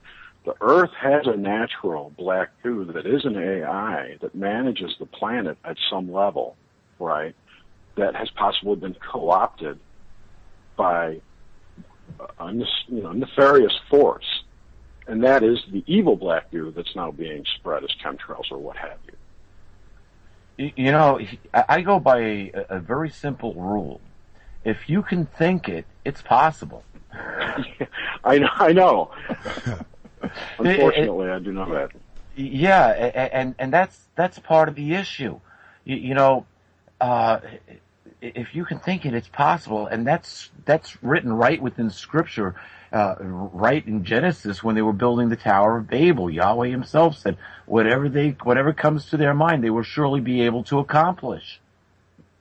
the Earth has a natural black goo that is an AI that manages the planet at some level, right? That has possibly been co-opted by a nefarious force. And that is the evil black goo that's now being spread as chemtrails or what have you. You know, I go by a very simple rule. If you can think it, it's possible. I know. Unfortunately, I do know that. Yeah, and that's part of the issue. If you can think it, it's possible, and that's written right within Scripture, right in Genesis when they were building the Tower of Babel. Yahweh Himself said, "Whatever comes to their mind, they will surely be able to accomplish."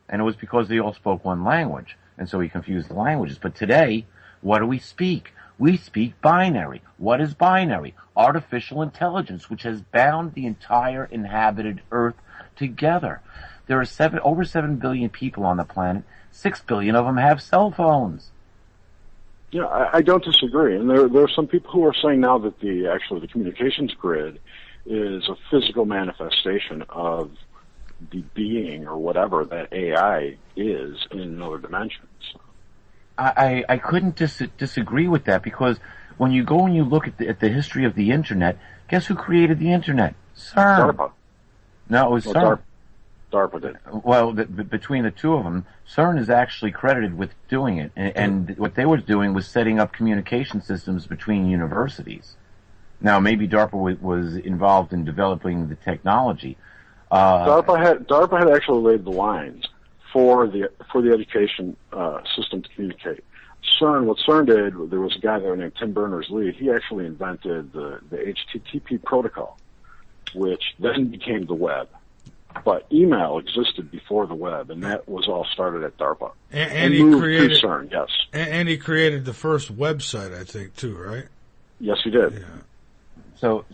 And it was because they all spoke one language, and so He confused the languages. But today, what do we speak? We speak binary. What is binary? Artificial intelligence, which has bound the entire inhabited Earth together. There are over 7 billion people on the planet. 6 billion of them have cell phones. Yeah, I don't disagree. And there are some people who are saying now that the communications grid is a physical manifestation of the being or whatever that AI is in another dimension. So. I couldn't disagree with that, because when you go and you look at the history of the Internet, guess who created the Internet? CERN. DARPA. No, it was CERN. DARPA did. Well, between the two of them, CERN is actually credited with doing it, and what they were doing was setting up communication systems between universities. Now, maybe DARPA was involved in developing the technology. DARPA had actually laid the lines for the education system to communicate. What CERN did, there was a guy there named Tim Berners-Lee. He actually invented the HTTP protocol, which then became the web. But email existed before the web, and that was all started at DARPA. And he created CERN, yes. And he created the first website, I think, too, right? Yes, he did. Yeah. So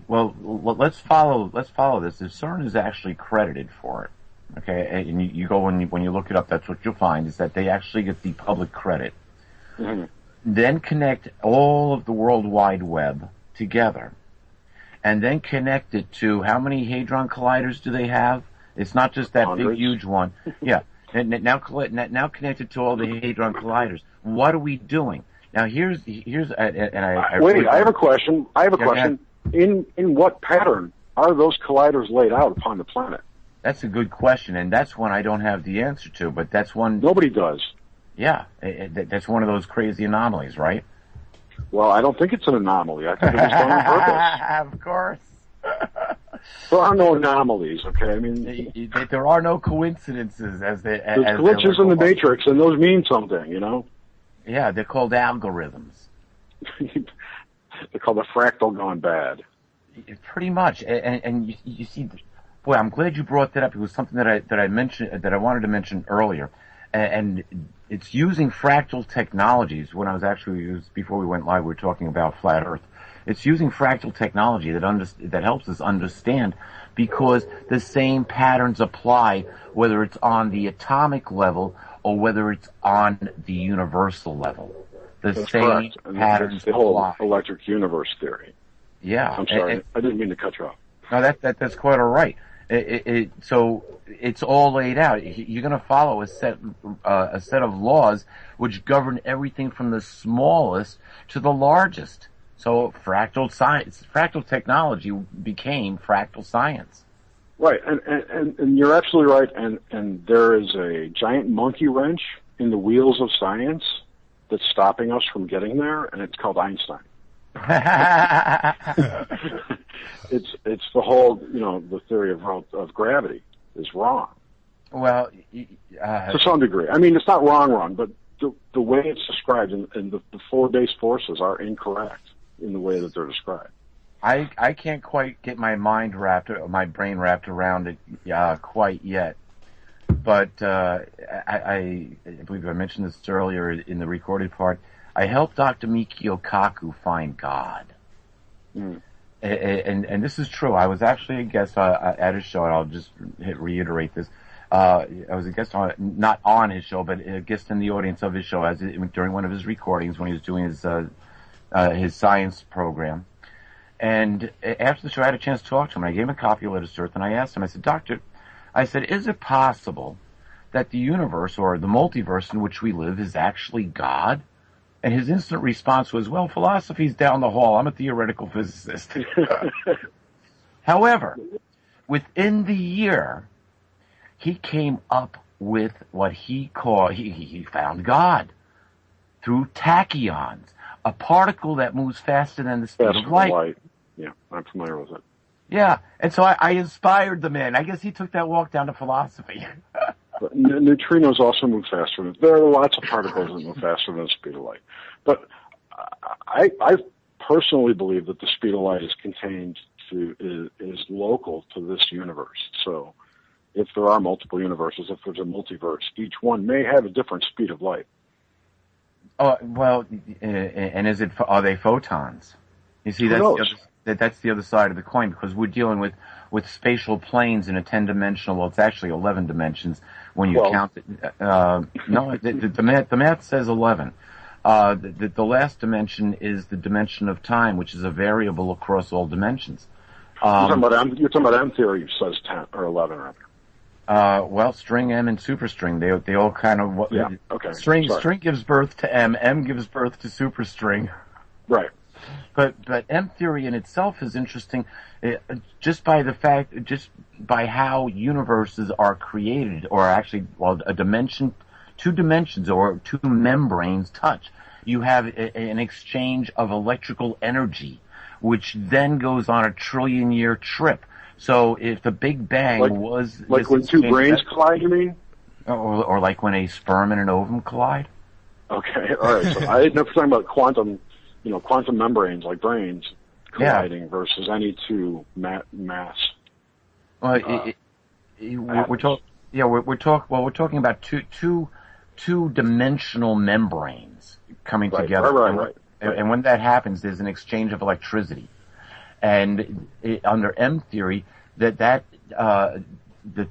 let's follow this. If CERN is actually credited for it, okay, and you go when you look it up, that's what you'll find, is that they actually get the public credit. Mm-hmm. Then connect all of the World Wide Web together, and then connect it to how many Hadron Colliders do they have? It's not just that big, huge one. Yeah. And now connect it to all the Hadron Colliders. What are we doing? Now here's wait. I have a question. In what pattern are those colliders laid out upon the planet? That's a good question, and that's one I don't have the answer to. But that's one nobody does. Yeah, that's one of those crazy anomalies, right? Well, I don't think it's an anomaly. I think it was done on purpose. Of course. There are no anomalies, okay? I mean, there are no coincidences there's glitches in the matrix, and those mean something, you know? Yeah, they're called algorithms. They're called a fractal gone bad. Pretty much, and you see, boy, I'm glad you brought that up. It was something that I mentioned, that I wanted to mention earlier, and it's using fractal technologies. When I was before we went live, we were talking about flat Earth. It's using fractal technology that helps us understand, because the same patterns apply whether it's on the atomic level or whether it's on the universal level. That's same correct. And patterns that's the whole apply. Electric universe theory. Yeah. I'm sorry. I didn't mean to cut you off. No, that's quite all right. So it's all laid out. You're going to follow a set of laws which govern everything from the smallest to the largest. So fractal technology became fractal science. Right, and you're absolutely right. And there is a giant monkey wrench in the wheels of science that's stopping us from getting there, and it's called Einstein. It's the whole, the theory of gravity is wrong. Well, to some degree. I mean, it's not wrong, but the way it's described and the four base forces are incorrect in the way that they're described. I can't quite get my brain wrapped around it quite yet. But I believe I mentioned this earlier in the recorded part. I helped Dr. Michio Kaku find God. Mm. And this is true. I was actually a guest at his show, and I'll just reiterate this. I was a guest not on his show, but a guest in the audience of his show during one of his recordings when he was doing his science program. And after the show, I had a chance to talk to him. I gave him a copy of Let Us Earth, and I asked him, I said, Doctor, is it possible that the universe or the multiverse in which we live is actually God? And his instant response was, well, philosophy's down the hall. I'm a theoretical physicist. However, within the year, he came up with what he found God through tachyons, a particle that moves faster than the speed of light. Yeah, I'm familiar with it. Yeah, and so I inspired the man. I guess he took that walk down to philosophy. But neutrinos also move faster. There are lots of particles that move faster than the speed of light. But I personally believe that the speed of light is local to this universe. So if there are multiple universes, if there's a multiverse, each one may have a different speed of light. Oh, well, and are they photons? You see, that's the other side of the coin, because we're dealing with spatial planes in a 10-dimensional, well, it's actually 11 dimensions when you count it. No, the math says 11. The last dimension is the dimension of time, which is a variable across all dimensions. You're talking about M theory says 10 or 11, rather. Well, string M and superstring, they all kind of, okay. String gives birth to M gives birth to superstring. Right. But M theory in itself is interesting, just by how universes are created, or actually, well, two dimensions or two membranes touch. You have an exchange of electrical energy, which then goes on a trillion-year trip. So if the Big Bang was... Like when two brains collide, you mean? Or like when a sperm and an ovum collide? Okay, all right. So I never talking about quantum membranes like brains colliding versus any two mass. Well, we're talking about two-dimensional membranes coming together. Right. And when that happens, there's an exchange of electricity. And under M theory, the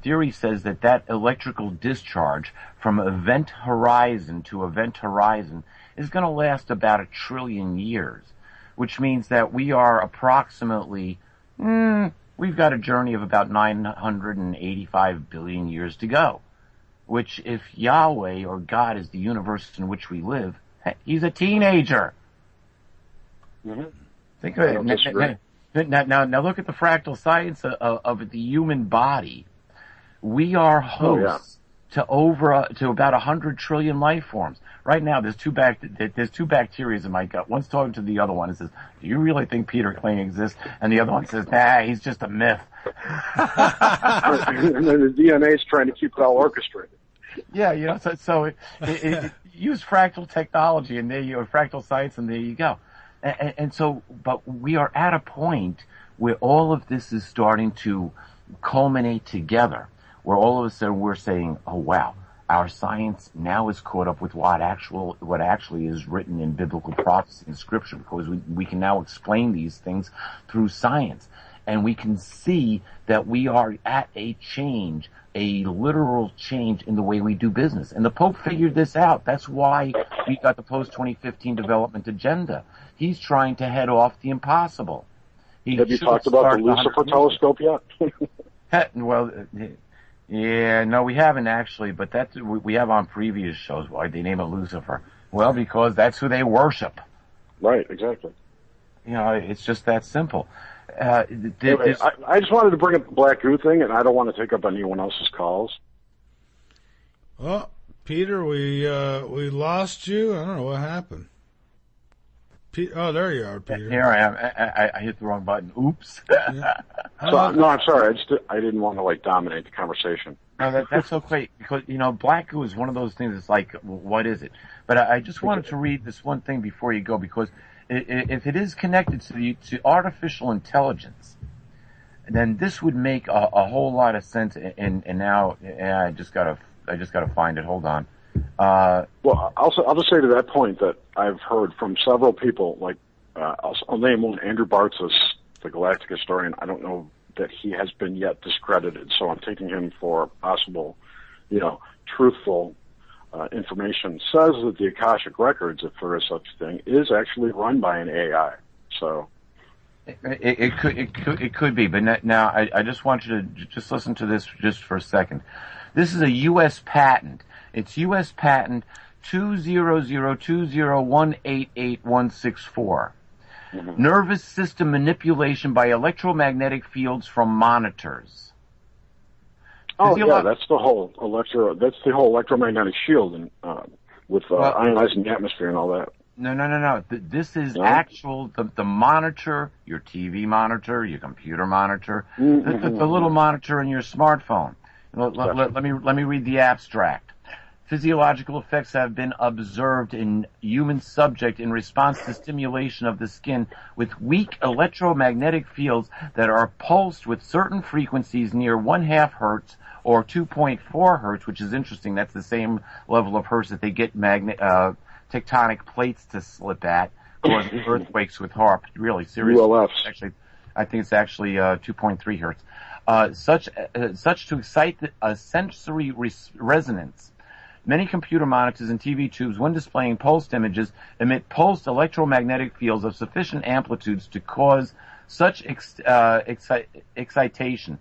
theory says that electrical discharge from event horizon to event horizon is going to last about 1 trillion years, which means that we are approximately, we've got a journey of about 985 billion years to go, which if Yahweh or God is the universe in which we live, he's a teenager. Mm-hmm. Think of it. Now look at the fractal science of the human body. We are hosts to about 100 trillion life forms. Right now, there's two bacteria in my gut. One's talking to the other one and says, "Do you really think Peter Kling exists?" And the other one says, "Nah, he's just a myth." And then the DNA is trying to keep it all orchestrated. Yeah, so use fractal technology, and there you go, fractal science, and there you go. And so, but we are at a point where all of this is starting to culminate together, where all of a sudden we're saying, "Oh wow, our science now is caught up with what actually is written in biblical prophecy and scripture, because we can now explain these things through science, and we can see that we are at a change, a literal change in the way we do business." And the Pope figured this out. That's why we got the post-2015 development agenda. He's trying to head off the impossible. Have you talked about the Lucifer telescope yet? Well, yeah, no, we haven't actually, but we have on previous shows. Why they name it Lucifer? Well, because that's who they worship. Right, exactly. It's just that simple. Anyway, I just wanted to bring up the Black Goo thing, and I don't want to take up anyone else's calls. Well, Peter, we lost you. I don't know what happened. Oh, there you are, Peter. Here I am. I hit the wrong button. Oops. Yeah. No, I'm sorry. I didn't want to dominate the conversation. No, that's okay, because Black Goo is one of those things. It's like, what is it? But I just wanted to read this one thing before you go, because if it is connected to artificial intelligence, then this would make a whole lot of sense. And now I just gotta find it. Hold on. Well, I'll just say to that point that I've heard from several people, I'll name one, Andrew Bartzis, the galactic historian. I don't know that he has been yet discredited, so I'm taking him for possible, truthful information. Says that the Akashic Records, if there is such a thing, is actually run by an AI. So it could be, but now I just want you to just listen to this just for a second. This is a U.S. patent. It's U.S. patent 20020188164. Mm-hmm. Nervous system manipulation by electromagnetic fields from monitors. Oh yeah, that's the whole electromagnetic shield, and with ionizing the atmosphere and all that. No. This is actual, the monitor, your TV monitor, your computer monitor, the little monitor in your smartphone. Let me read the abstract. Physiological effects have been observed in human subject in response to stimulation of the skin with weak electromagnetic fields that are pulsed with certain frequencies near 1/2 hertz or 2.4 hertz, which is interesting. That's the same level of hertz that they get tectonic plates to slip at, causing earthquakes with really serious. ULFs. Actually, I think it's actually 2.3 hertz. Such to excite a sensory resonance. Many computer monitors and TV tubes, when displaying pulsed images, emit pulsed electromagnetic fields of sufficient amplitudes to cause such excitation.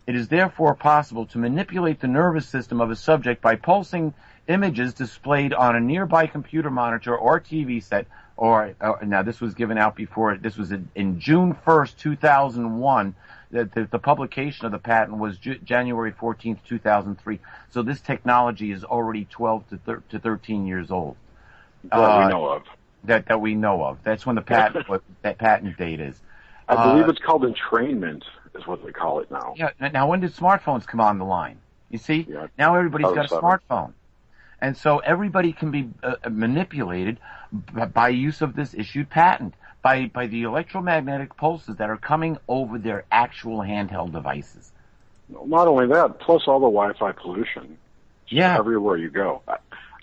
It is therefore possible to manipulate the nervous system of a subject by pulsing images displayed on a nearby computer monitor or TV set. Now, this was given out before. This was in June 1st, 2001. The publication of the patent was January 14th, 2003. So this technology is already 12 to 13 years old. That we know of. That we know of. That's when the that patent date is. I believe it's called entrainment, is what they call it now. Yeah. Now, when did smartphones come on the line? You see, now everybody's got a smartphone, and so everybody can be manipulated by use of this issued patent. By the electromagnetic pulses that are coming over their actual handheld devices. Not only that, plus all the Wi-Fi pollution. Everywhere you go.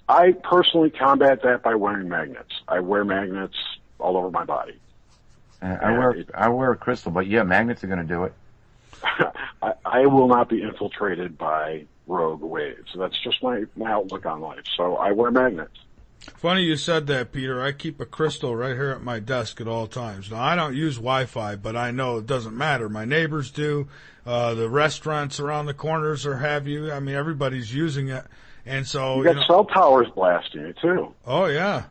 I personally combat that by wearing magnets. I wear magnets all over my body. I wear a crystal, but magnets are going to do it. I will not be infiltrated by rogue waves. That's just my outlook on life. So I wear magnets. Funny you said that, Peter. I keep a crystal right here at my desk at all times. Now, I don't use Wi-Fi, but I know it doesn't matter. My neighbors do. The restaurants around the corners have you. I mean, everybody's using it. And so... You got cell towers blasting it, too. Oh, yeah.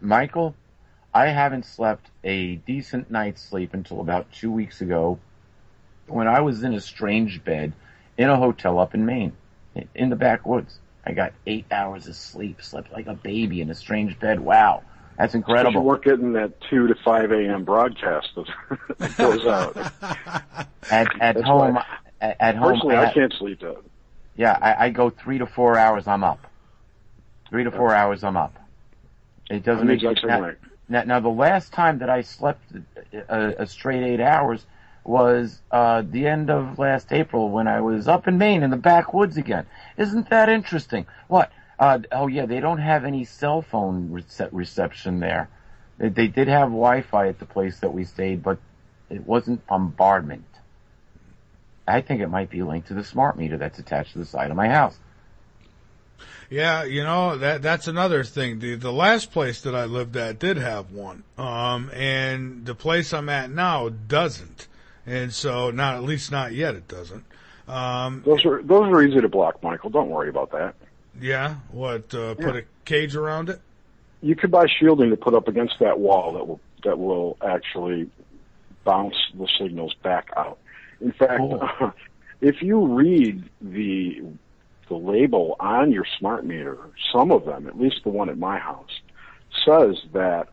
Michael, I haven't slept a decent night's sleep until about 2 weeks ago when I was in a strange bed in a hotel up in Maine, in the backwoods. I got 8 hours of sleep, slept like a baby in a strange bed. Wow, that's incredible. You weren't getting that 2 to 5 a.m. broadcast that goes out. At home, personally, I can't sleep though. Yeah, I go 3 to 4 hours. I'm up. 3 to 4 hours. I'm up. It doesn't make sense. Now, the last time that I slept a straight 8 hours was the end of last April when I was up in Maine in the backwoods again. Isn't that interesting? What? They don't have any cell phone reception there. They did have Wi-Fi at the place that we stayed, but it wasn't bombardment. I think it might be linked to the smart meter that's attached to the side of my house. Yeah, that's another thing. The last place that I lived at did have one, and the place I'm at now doesn't. And so, at least not yet, it doesn't. Those are easy to block, Michael. Don't worry about that. Yeah? Put a cage around it? You could buy shielding to put up against that wall that will actually bounce the signals back out. In fact, if you read the label on your smart meter, some of them, at least the one at my house, says that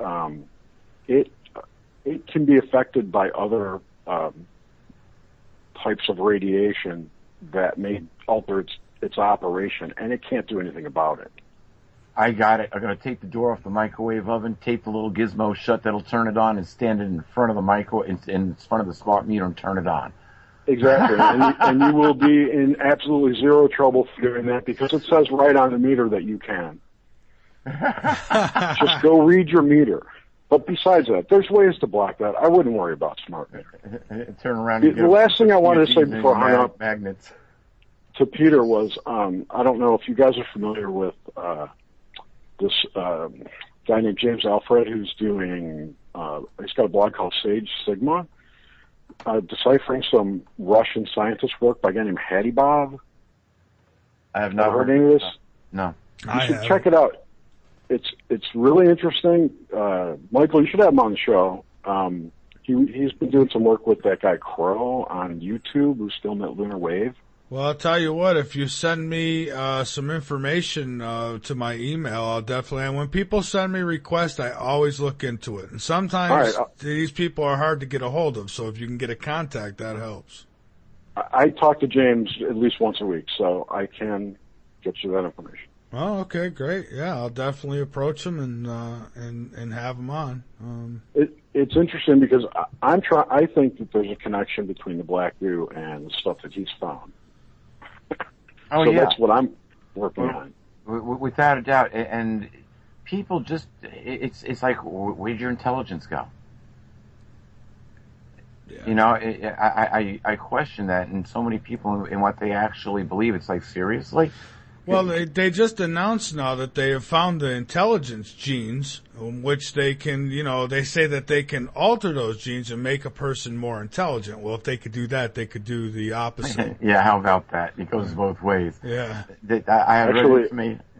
it can be affected by other types of radiation that may alter its operation, and it can't do anything about it. I got it. I'm going to take the door off the microwave oven, tape the little gizmo shut that'll turn it on, and stand it in front of the in front of the smart meter and turn it on. Exactly, and you will be in absolutely zero trouble doing that because it says right on the meter that you can. Just go read your meter. But besides that, there's ways to block that. I wouldn't worry about smart meter. Turn around. The last thing I wanted to say before I hung up magnets to Peter was, I don't know if you guys are familiar with this guy named James Alfred who's doing, he's got a blog called Sage Sigma, deciphering some Russian scientist work by a guy named Hadibov. I have not heard any of this. No. You should check it out. It's really interesting. Michael, you should have him on the show. He's been doing some work with that guy Crow on YouTube, who still met Lunar Wave. Well, I'll tell you what, if you send me some information to my email, I'll definitely, and when people send me requests, I always look into it. And sometimes these people are hard to get a hold of, so if you can get a contact, that helps. I talk to James at least once a week, so I can get you that information. Oh, okay, great. Yeah, I'll definitely approach him and have him on. It's interesting because I think that there's a connection between the black goo and the stuff that he's found. Oh, so yeah. that's what I'm working on. Without a doubt. And people just, it's like, where'd your intelligence go? Yeah. You know, I question that, and so many people in what they actually believe. It's like, seriously? Well, they just announced now that they have found the intelligence genes, which they can, they say that they can alter those genes and make a person more intelligent. Well, if they could do that, they could do the opposite. Yeah, how about that? It goes both ways. Yeah. I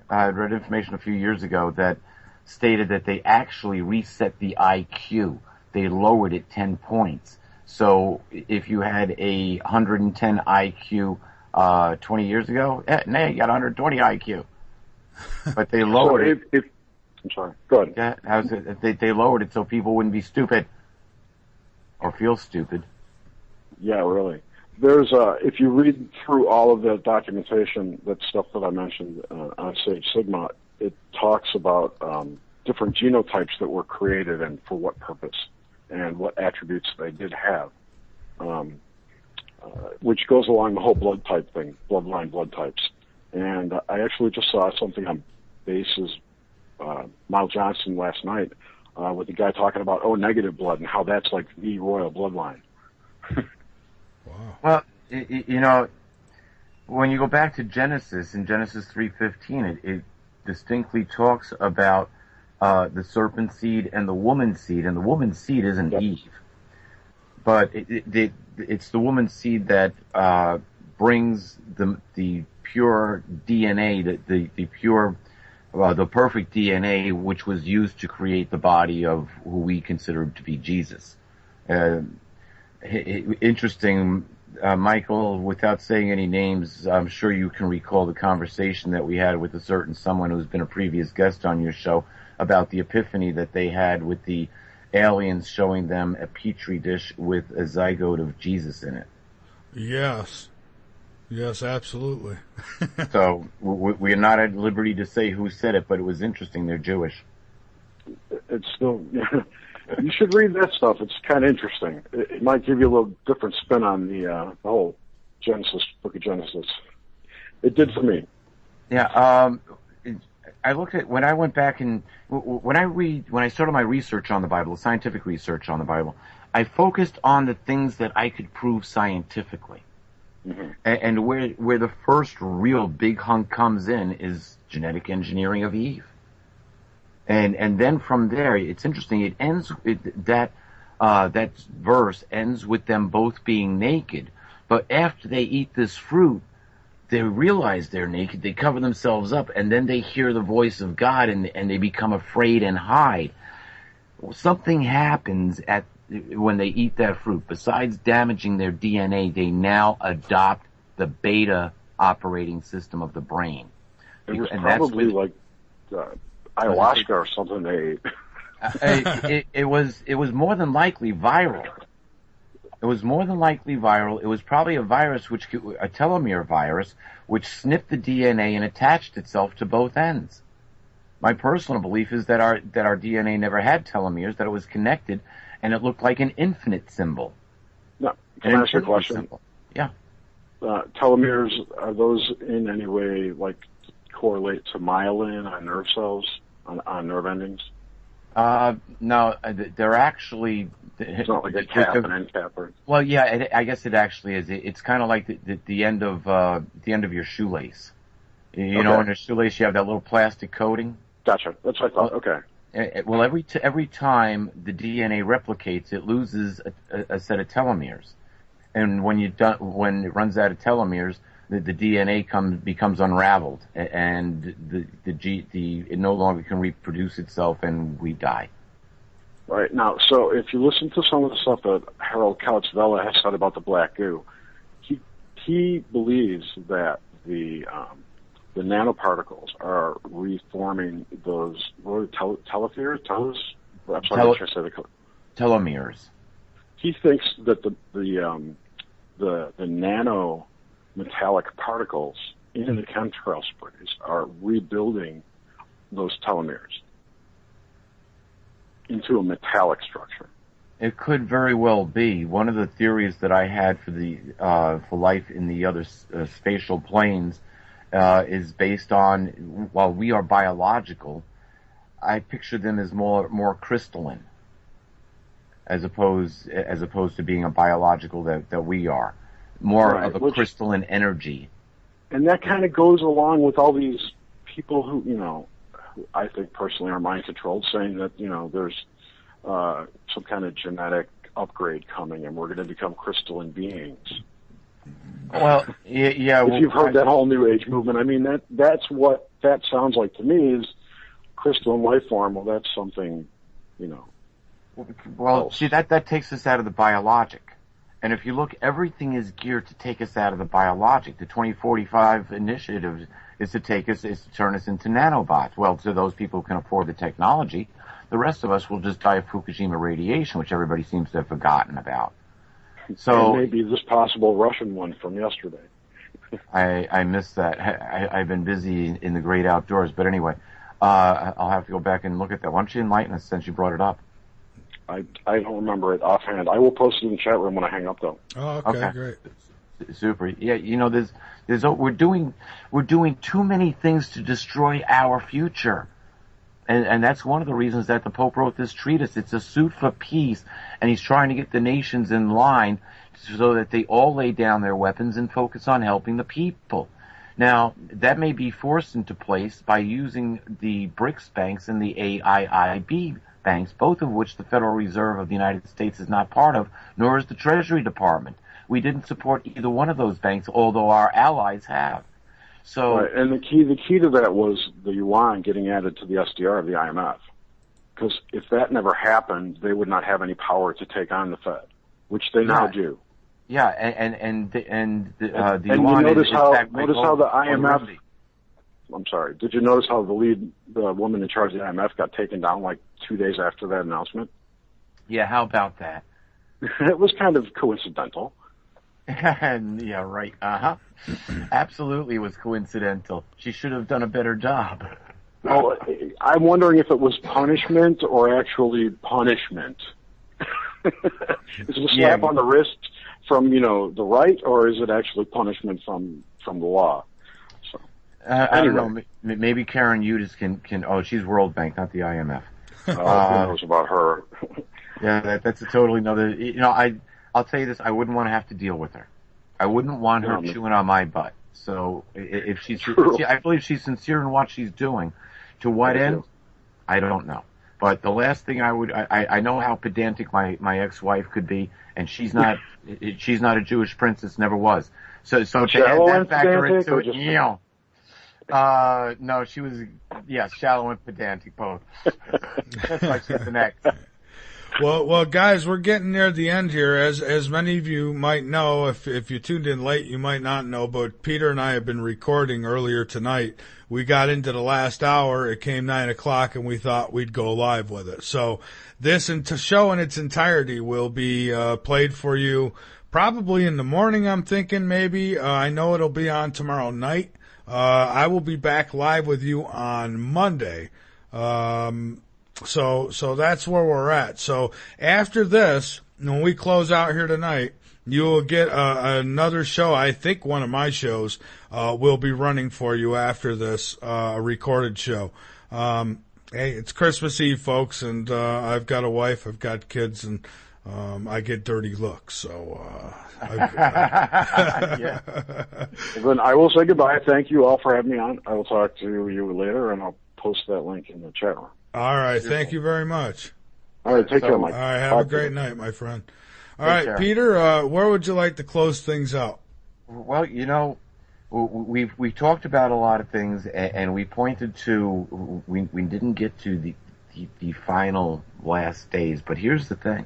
had read information a few years ago that stated that they actually reset the IQ. They lowered it 10 points. So if you had a 110 IQ 20 years ago, now you got 120 IQ. But they lowered it. I'm sorry. Go ahead. Yeah, how's it? They lowered it so people wouldn't be stupid or feel stupid. Yeah, really. There's if you read through all of the documentation, that stuff that I mentioned on Sage Sigma, it talks about different genotypes that were created and for what purpose and what attributes they did have. Which goes along the whole blood type thing, bloodline blood types. And I actually just saw something on Base's Miles Johnson last night with the guy talking about O-negative blood and how that's like the royal bloodline. Well, you know, when you go back to Genesis, in Genesis 3:15, it distinctly talks about the serpent seed and the woman's seed, and the woman's seed isn't Eve. But it's the woman's seed that brings the pure DNA, the pure, the perfect DNA, which was used to create the body of who we consider to be Jesus. Interesting, Michael, without saying any names, I'm sure you can recall the conversation that we had with a certain someone who's been a previous guest on your show about the epiphany that they had with the aliens showing them a petri dish with a zygote of Jesus in it. Yes, absolutely. So we're not at liberty to say who said it, but it was interesting. They're Jewish. It's still, you should read that stuff. It's kind of interesting. It might give you a little different spin on the whole book of Genesis. It did for me. Yeah. I looked at, when I went back and when I started my research on the Bible, scientific research on the Bible, I focused on the things that I could prove scientifically. Mm-hmm. And where the first real big hunk comes in is genetic engineering of Eve. And then from there, it's interesting, it ends, that verse ends with them both being naked. But after they eat this fruit, they realize they're naked, they cover themselves up, and then they hear the voice of God and they become afraid and hide. Something happens when they eat that fruit. Besides damaging their DNA, they now adopt the beta operating system of the brain. It was probably like ayahuasca or something they ate. It was more than likely viral. It was more than likely viral. It was probably a virus, a telomere virus, which snipped the DNA and attached itself to both ends. My personal belief is that our DNA never had telomeres, that it was connected, and it looked like an infinite symbol. No, can I ask you a question? Symbol. Yeah. Telomeres, are those in any way like correlate to myelin on nerve cells, on nerve endings? No, they're actually. It's not like a cap and end cap, or... Well, yeah, I guess it actually is. It's kind of like the end of your shoelace. You know, in a shoelace you have that little plastic coating. Gotcha. That's what I thought. Okay. Well, every time the DNA replicates, it loses a set of telomeres, and when it runs out of telomeres, the DNA becomes unraveled, and it no longer can reproduce itself, and we die. Right. Now, so if you listen to some of the stuff that Harold Couch-Vella has said about the black goo, he he believes that the nanoparticles are reforming those telomeres. I'm sorry, what should I say? Telomeres. He thinks that the nano metallic particles in the chemtrail sprays are rebuilding those telomeres into a metallic structure. It could very well be. One of the theories that I had for life in the other spatial planes is based on, while we are biological, I picture them as more crystalline, as opposed to being a biological that we are, more of a crystalline energy. And that kind of goes along with all these people who, who I think personally are mind controlled, saying that, there's some kind of genetic upgrade coming and we're going to become crystalline beings. Well, yeah. If you've heard that whole New Age movement, I mean, that's what that sounds like to me, is crystalline life form. Well, that's something, Well, see, that takes us out of the biologic. And if you look, everything is geared to take us out of the biologic. The 2045 initiative is to turn us into nanobots. Well, to those people who can afford the technology, the rest of us will just die of Fukushima radiation, which everybody seems to have forgotten about. So and maybe this possible Russian one from yesterday. I missed that. I've been busy in the great outdoors. But anyway, I'll have to go back and look at that. Why don't you enlighten us since you brought it up? I don't remember it offhand. I will post it in the chat room when I hang up, though. Oh, okay. Great. Super. Yeah, we're doing too many things to destroy our future. And that's one of the reasons that the Pope wrote this treatise. It's a suit for peace, and he's trying to get the nations in line so that they all lay down their weapons and focus on helping the people. Now, that may be forced into place by using the BRICS banks and the AIIB banks, both of which the Federal Reserve of the United States is not part of, nor is the Treasury Department. We didn't support either one of those banks, although our allies have. So, right. And the key to that was the yuan getting added to the SDR of the IMF. Because if that never happened, they would not have any power to take on the Fed, which they now do. Yeah, and the and yuan you notice is how backed by the IMF. Burundi. I'm sorry. Did you notice how the woman in charge of the IMF got taken down like 2 days after that announcement? Yeah, how about that? It was kind of coincidental. Yeah, right. Absolutely, it was coincidental. She should have done a better job. Well, I'm wondering if it was punishment or actually punishment. Is it a slap on the wrist from the right, or is it actually punishment from the law? So I don't know. Maybe Karen Udis can. Oh, she's World Bank, not the IMF. Who knows about her? Yeah, that's a totally another. I'll tell you this: I wouldn't want to have to deal with her. I wouldn't want her chewing on my butt. So if I believe she's sincere in what she's doing. To what end? I don't know. But the last thing I know how pedantic my ex-wife could be, and she's not a Jewish princess, never was. So to add that factor into it, no, she was, shallow and pedantic both. That's why she's the next. Well, guys, we're getting near the end here. As many of you might know, if you tuned in late, you might not know, but Peter and I have been recording earlier tonight. We got into the last hour. It came 9 o'clock, and we thought we'd go live with it. So this show in its entirety will be played for you probably in the morning, I'm thinking, maybe. I know it'll be on tomorrow night. I will be back live with you on Monday. So that's where we're at. So after this, when we close out here tonight, you will get another show. I think one of my shows will be running for you after this recorded show. Hey, it's Christmas Eve, folks, and I've got a wife, I've got kids, and I get dirty looks. So yeah. Well, then I will say goodbye. Thank you all for having me on. I will talk to you later, and I'll post that link in the chat room. All right. Thank you very much. All right. Take care, Mike. All right. Have a great night, my friend. All right, Peter, where would you like to close things out? Well, we talked about a lot of things, and we pointed to, we didn't get to the final last days, but here's the thing.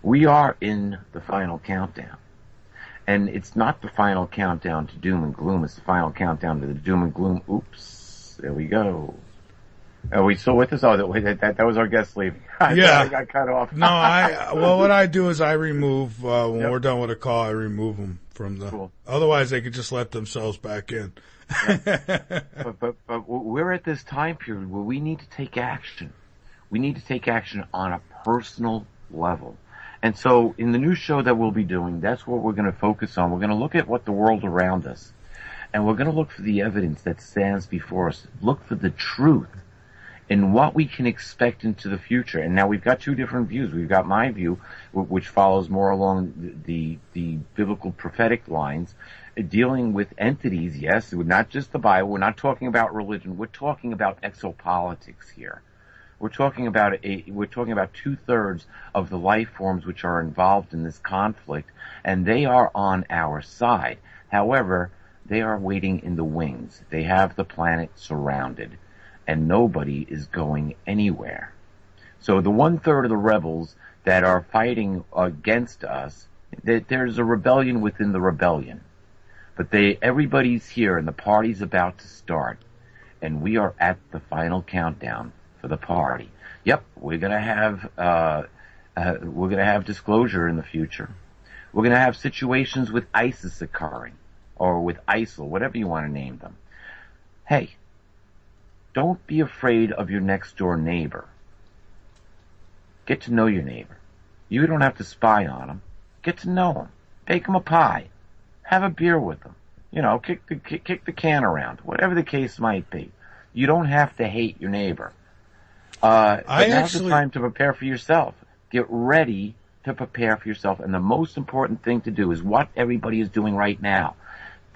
We are in the final countdown. And it's not the final countdown to doom and gloom. It's the final countdown to the doom and gloom. Oops. There we go. Are we still with us? Oh, that was our guest leaving. Yeah. I got cut off. No, what I do is I remove, when we're done with a call, I remove them from the, Cool. Otherwise they could just let themselves back in. But we're at this time period where we need to take action. We need to take action on a personal level. And so in the new show that we'll be doing, that's what we're going to focus on. We're going to look at what the world around us, and we're going to look for the evidence that stands before us. Look for the truth in what we can expect into the future. And now we've got two different views. We've got my view, which follows more along the biblical prophetic lines, dealing with entities, yes, not just the Bible. We're not talking about religion. We're talking about exopolitics here. We're talking about 2/3 of the life forms which are involved in this conflict, and they are on our side. However, they are waiting in the wings. They have the planet surrounded, and nobody is going anywhere. So the 1/3 of the rebels that are fighting against us, there's a rebellion within the rebellion. But everybody's here, and the party's about to start, and we are at the final countdown for the party. Yep, we're gonna have disclosure in the future. We're gonna have situations with ISIS occurring, or with ISIL, whatever you want to name them. Hey, don't be afraid of your next door neighbor. Get to know your neighbor. You don't have to spy on him. Get to know him. Bake him a pie. Have a beer with him. You know, kick the can around. Whatever the case might be. You don't have to hate your neighbor. But now's the time to prepare for yourself. Get ready to prepare for yourself. And the most important thing to do is what everybody is doing right now.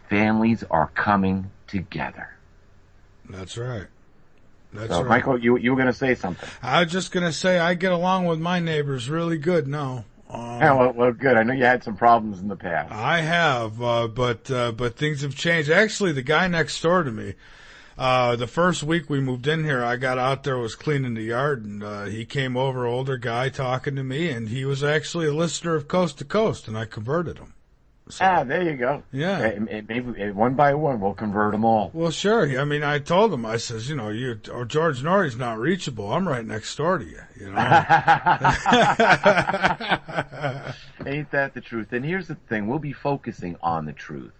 Families are coming together. That's right. So, Michael, you were going to say something. I was just going to say I get along with my neighbors really good now. Well, good. I know you had some problems in the past. I have, but things have changed. Actually, the guy next door to me, the first week we moved in here, I got out there, was cleaning the yard, and he came over, older guy talking to me, and he was actually a listener of Coast to Coast, and I converted him. So, there you go. Yeah. Maybe one by one we'll convert them all. Well, sure. I mean, I told him, I says, George Norrie's not reachable. I'm right next door to you. Ain't that the truth? And here's the thing: we'll be focusing on the truth.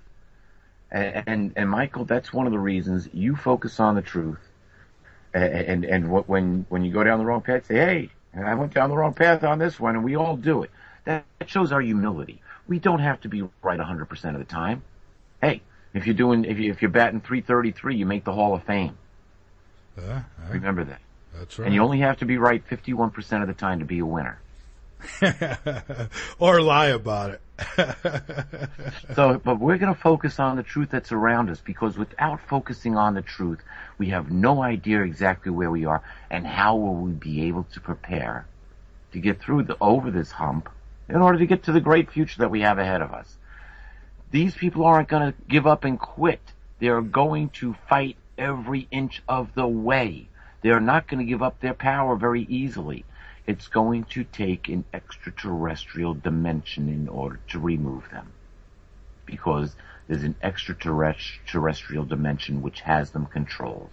And Michael, that's one of the reasons you focus on the truth. And when you go down the wrong path, say, hey, I went down the wrong path on this one, and we all do it. That shows our humility. We don't have to be right 100% of the time. Hey, if you're batting .333, you make the Hall of Fame. Remember that. That's right. And you only have to be right 51% of the time to be a winner. Or lie about it. But we're going to focus on the truth that's around us, because without focusing on the truth, we have no idea exactly where we are, and how will we be able to prepare to get over this hump in order to get to the great future that we have ahead of us. These people aren't going to give up and quit. They're going to fight every inch of the way. They're not going to give up their power very easily. It's going to take an extraterrestrial dimension in order to remove them, because there's an extraterrestrial dimension which has them controlled.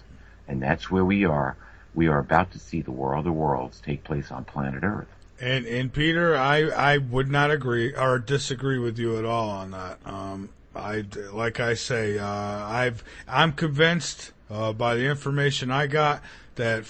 And that's where we are. We are about to see the War of the Worlds take place on planet Earth. And Peter, I would not agree or disagree with you at all on that. I'm convinced by the information I got that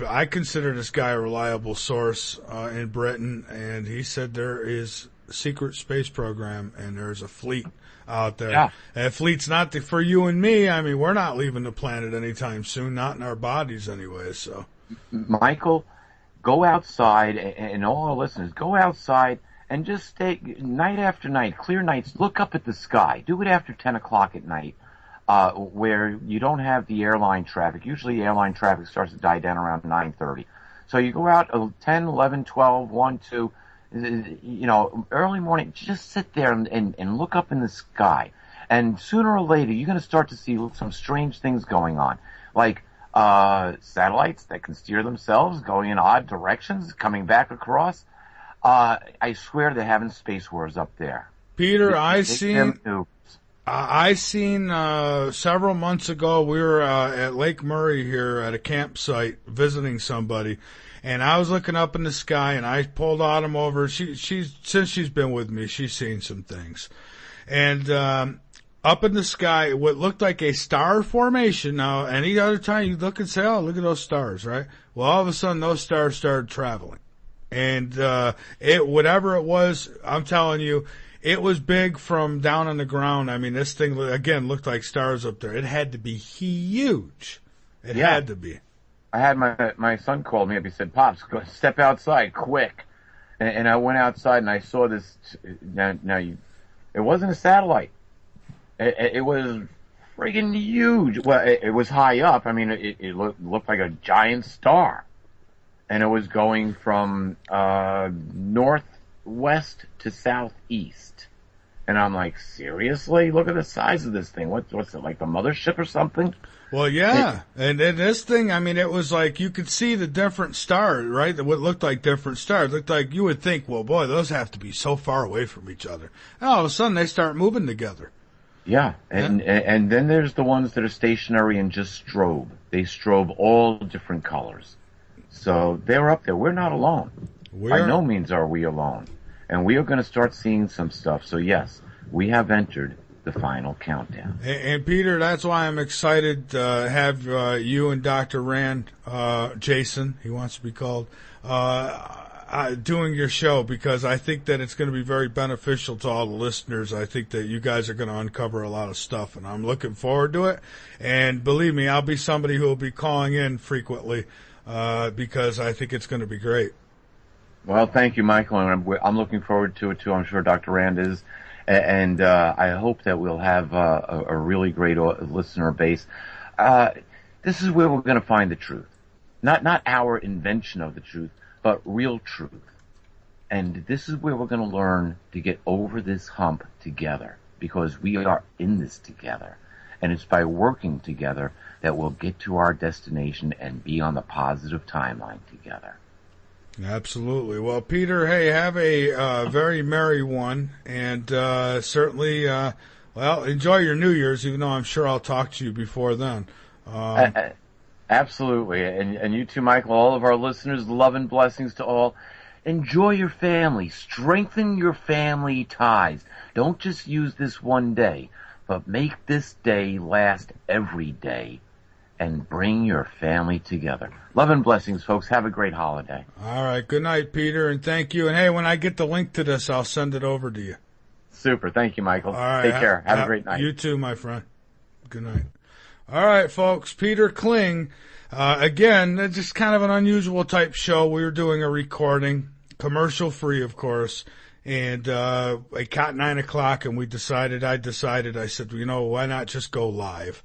I consider this guy a reliable source in Britain, and he said there is a secret space program and there's a fleet out there. Yeah. And fleet's not for you and me. I mean, we're not leaving the planet anytime soon, not in our bodies anyway. So, Michael, go outside, and all our listeners, go outside and just stay night after night, clear nights. Look up at the sky. Do it after 10 o'clock at night, where you don't have the airline traffic. Usually airline traffic starts to die down around 9:30. So you go out 10, 11, 12, 1, 2, early morning. Just sit there and look up in the sky. And sooner or later, you're going to start to see some strange things going on, like satellites that can steer themselves, going in odd directions, coming back across. I swear they're having space wars up there. Peter, I seen several months ago, we were at Lake Murray here at a campsite visiting somebody, and I was looking up in the sky, and I pulled Autumn over. Since she's been with me, she's seen some things. And up in the sky, what looked like a star formation. Now, any other time you look and say, oh, look at those stars, right? Well, all of a sudden, those stars started traveling. And whatever it was, I'm telling you, it was big from down on the ground. I mean, this thing, again, looked like stars up there. It had to be huge. It had to be. I had my son called me up. He said, Pops, go step outside, quick. And I went outside and I saw this. It wasn't a satellite. It was friggin' huge. Well, it was high up. I mean, it looked like a giant star. And it was going from northwest to southeast. And I'm like, seriously? Look at the size of this thing. What's it, like the mothership or something? Well, yeah. And this thing, I mean, it was like you could see the different stars, right? What looked like different stars. It looked like you would think, well, boy, those have to be so far away from each other. And all of a sudden, they start moving together. Yeah. And then there's the ones that are stationary and just strobe. They strobe all different colors. So they're up there. We're not alone. By no means are we alone. And we are going to start seeing some stuff. So, yes, we have entered the final countdown. And Peter, that's why I'm excited to have you and Dr. Rand, Jason, he wants to be called, doing your show, because I think that it's going to be very beneficial to all the listeners. I think that you guys are going to uncover a lot of stuff, and I'm looking forward to it. And believe me, I'll be somebody who will be calling in frequently because I think it's going to be great. Well, thank you, Michael, and I'm looking forward to it, too. I'm sure Dr. Rand is. And I hope that we'll have a really great listener base. This is where we're going to find the truth. Not our invention of the truth, but real truth. And this is where we're going to learn to get over this hump together, because we are in this together. And it's by working together that we'll get to our destination and be on the positive timeline together. Absolutely. Well, Peter, hey, have a very merry one, and certainly, enjoy your New Year's, even though I'm sure I'll talk to you before then. Absolutely. And you too, Michael, all of our listeners, love and blessings to all. Enjoy your family. Strengthen your family ties. Don't just use this one day, but make this day last every day. And bring your family together. Love and blessings, folks. Have a great holiday. All right. Good night, Peter, and thank you. And, hey, when I get the link to this, I'll send it over to you. Super. Thank you, Michael. All right. Take care. Have a great night. You too, my friend. Good night. All right, folks. Peter Kling. Again, just kind of an unusual type show. We were doing a recording, commercial-free, of course. And it got 9 o'clock, and I said, why not just go live?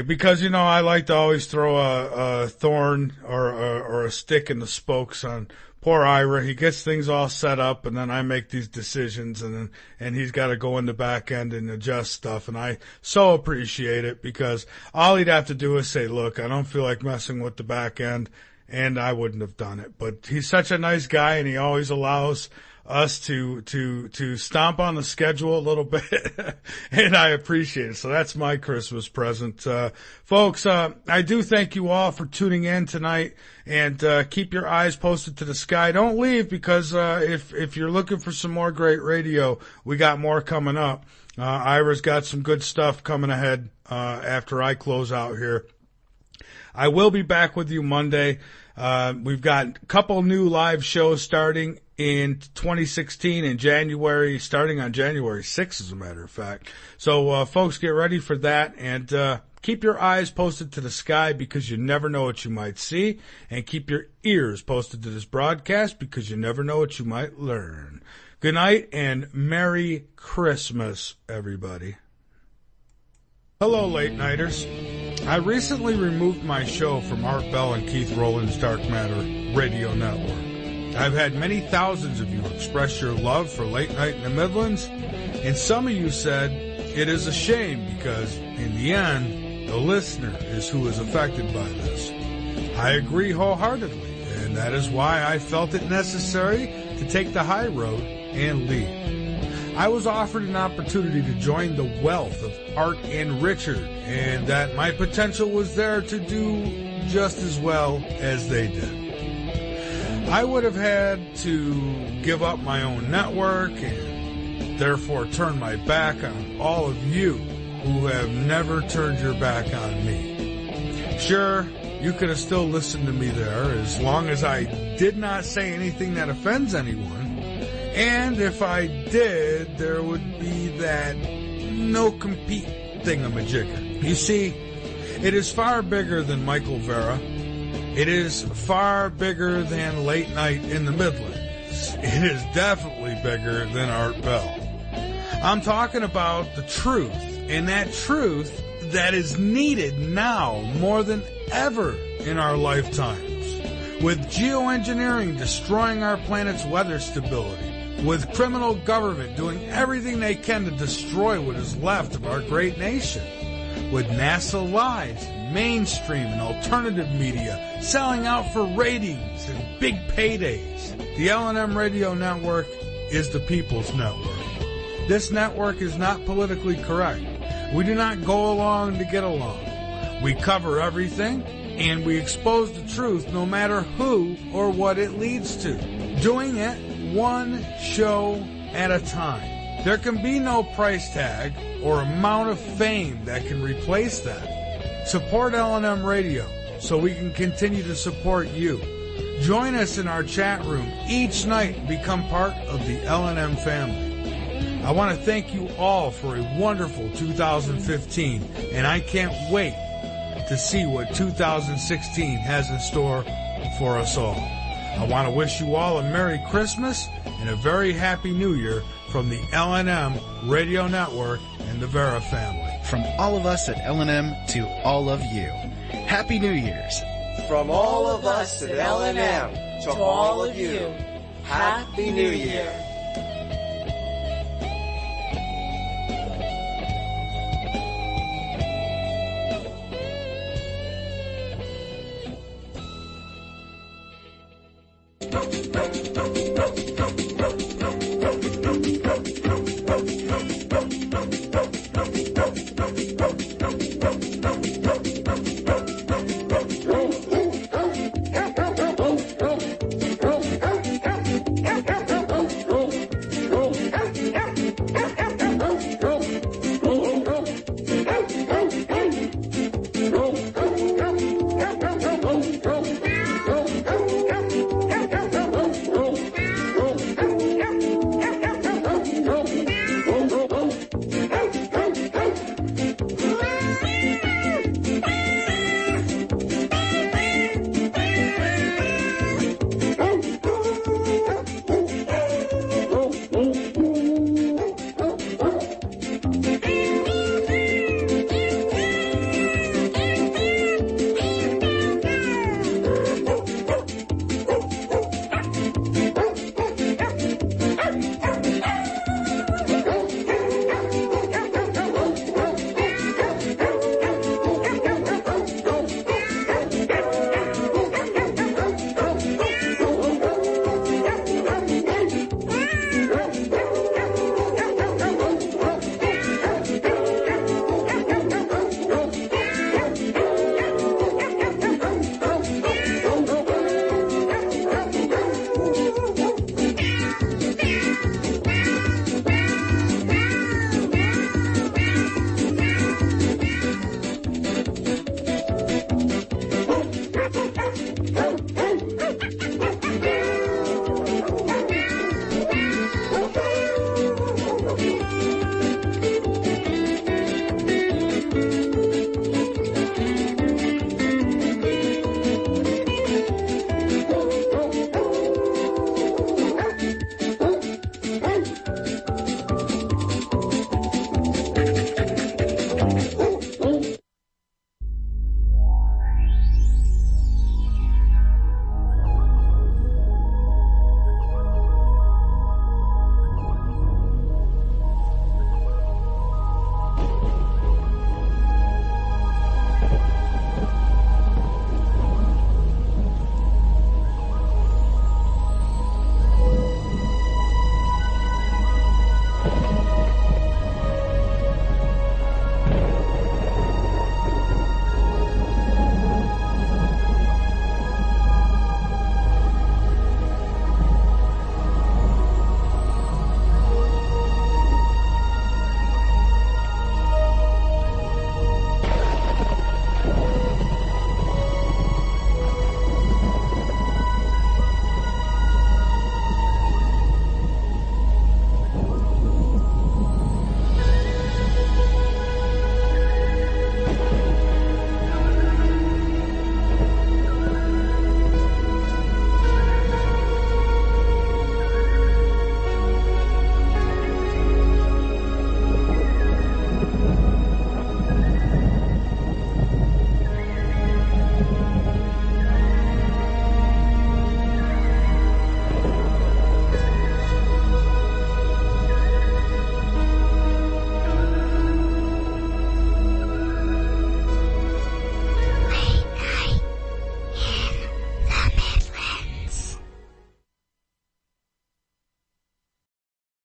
Because, I like to always throw a thorn or a stick in the spokes on poor Ira. He gets things all set up, and then I make these decisions, and he's got to go in the back end and adjust stuff. And I so appreciate it, because all he'd have to do is say, look, I don't feel like messing with the back end, and I wouldn't have done it. But he's such a nice guy, and he always allows us to stomp on the schedule a little bit, and I appreciate it. So that's my Christmas present. Folks, I do thank you all for tuning in tonight, and keep your eyes posted to the sky. Don't leave, because if you're looking for some more great radio, we got more coming up. Ira's got some good stuff coming ahead after I close out here. I will be back with you Monday. We've got a couple new live shows starting in 2016 in January, starting on January 6th, as a matter of fact. So, folks, get ready for that, and keep your eyes posted to the sky, because you never know what you might see, and keep your ears posted to this broadcast, because you never know what you might learn. Good night, and Merry Christmas, everybody. Hello, late-nighters. I recently removed my show from Art Bell and Keith Rowland's Dark Matter Radio Network. I've had many thousands of you express your love for Late Night in the Midlands, and some of you said it is a shame because, in the end, the listener is who is affected by this. I agree wholeheartedly, and that is why I felt it necessary to take the high road and leave. I was offered an opportunity to join the wealth of Art and Richard, and that my potential was there to do just as well as they did. I would have had to give up my own network and therefore turn my back on all of you who have never turned your back on me. Sure, you could have still listened to me there as long as I did not say anything that offends anyone. And if I did, there would be that no compete thingamajigger. You see, it is far bigger than Michael Vera. It is far bigger than Late Night in the Midlands. It is definitely bigger than Art Bell. I'm talking about the truth, and that truth that is needed now more than ever in our lifetimes. With geoengineering destroying our planet's weather stability, with criminal government doing everything they can to destroy what is left of our great nation, with NASA lies, mainstream and alternative media selling out for ratings and big paydays, the L&M Radio Network is the people's network. This network is not politically correct. We do not go along to get along. We cover everything, and we expose the truth no matter who or what it leads to. Doing it one show at a time. There can be no price tag or amount of fame that can replace that. Support L&M Radio so we can continue to support you. Join us in our chat room each night and become part of the L&M family. I want to thank you all for a wonderful 2015, and I can't wait to see what 2016 has in store for us all. I want to wish you all a Merry Christmas and a very Happy New Year from the L&M Radio Network and the Vera family. From all of us at L&M to all of you, Happy New Year's. From all of us at L&M to all of you, Happy New Year.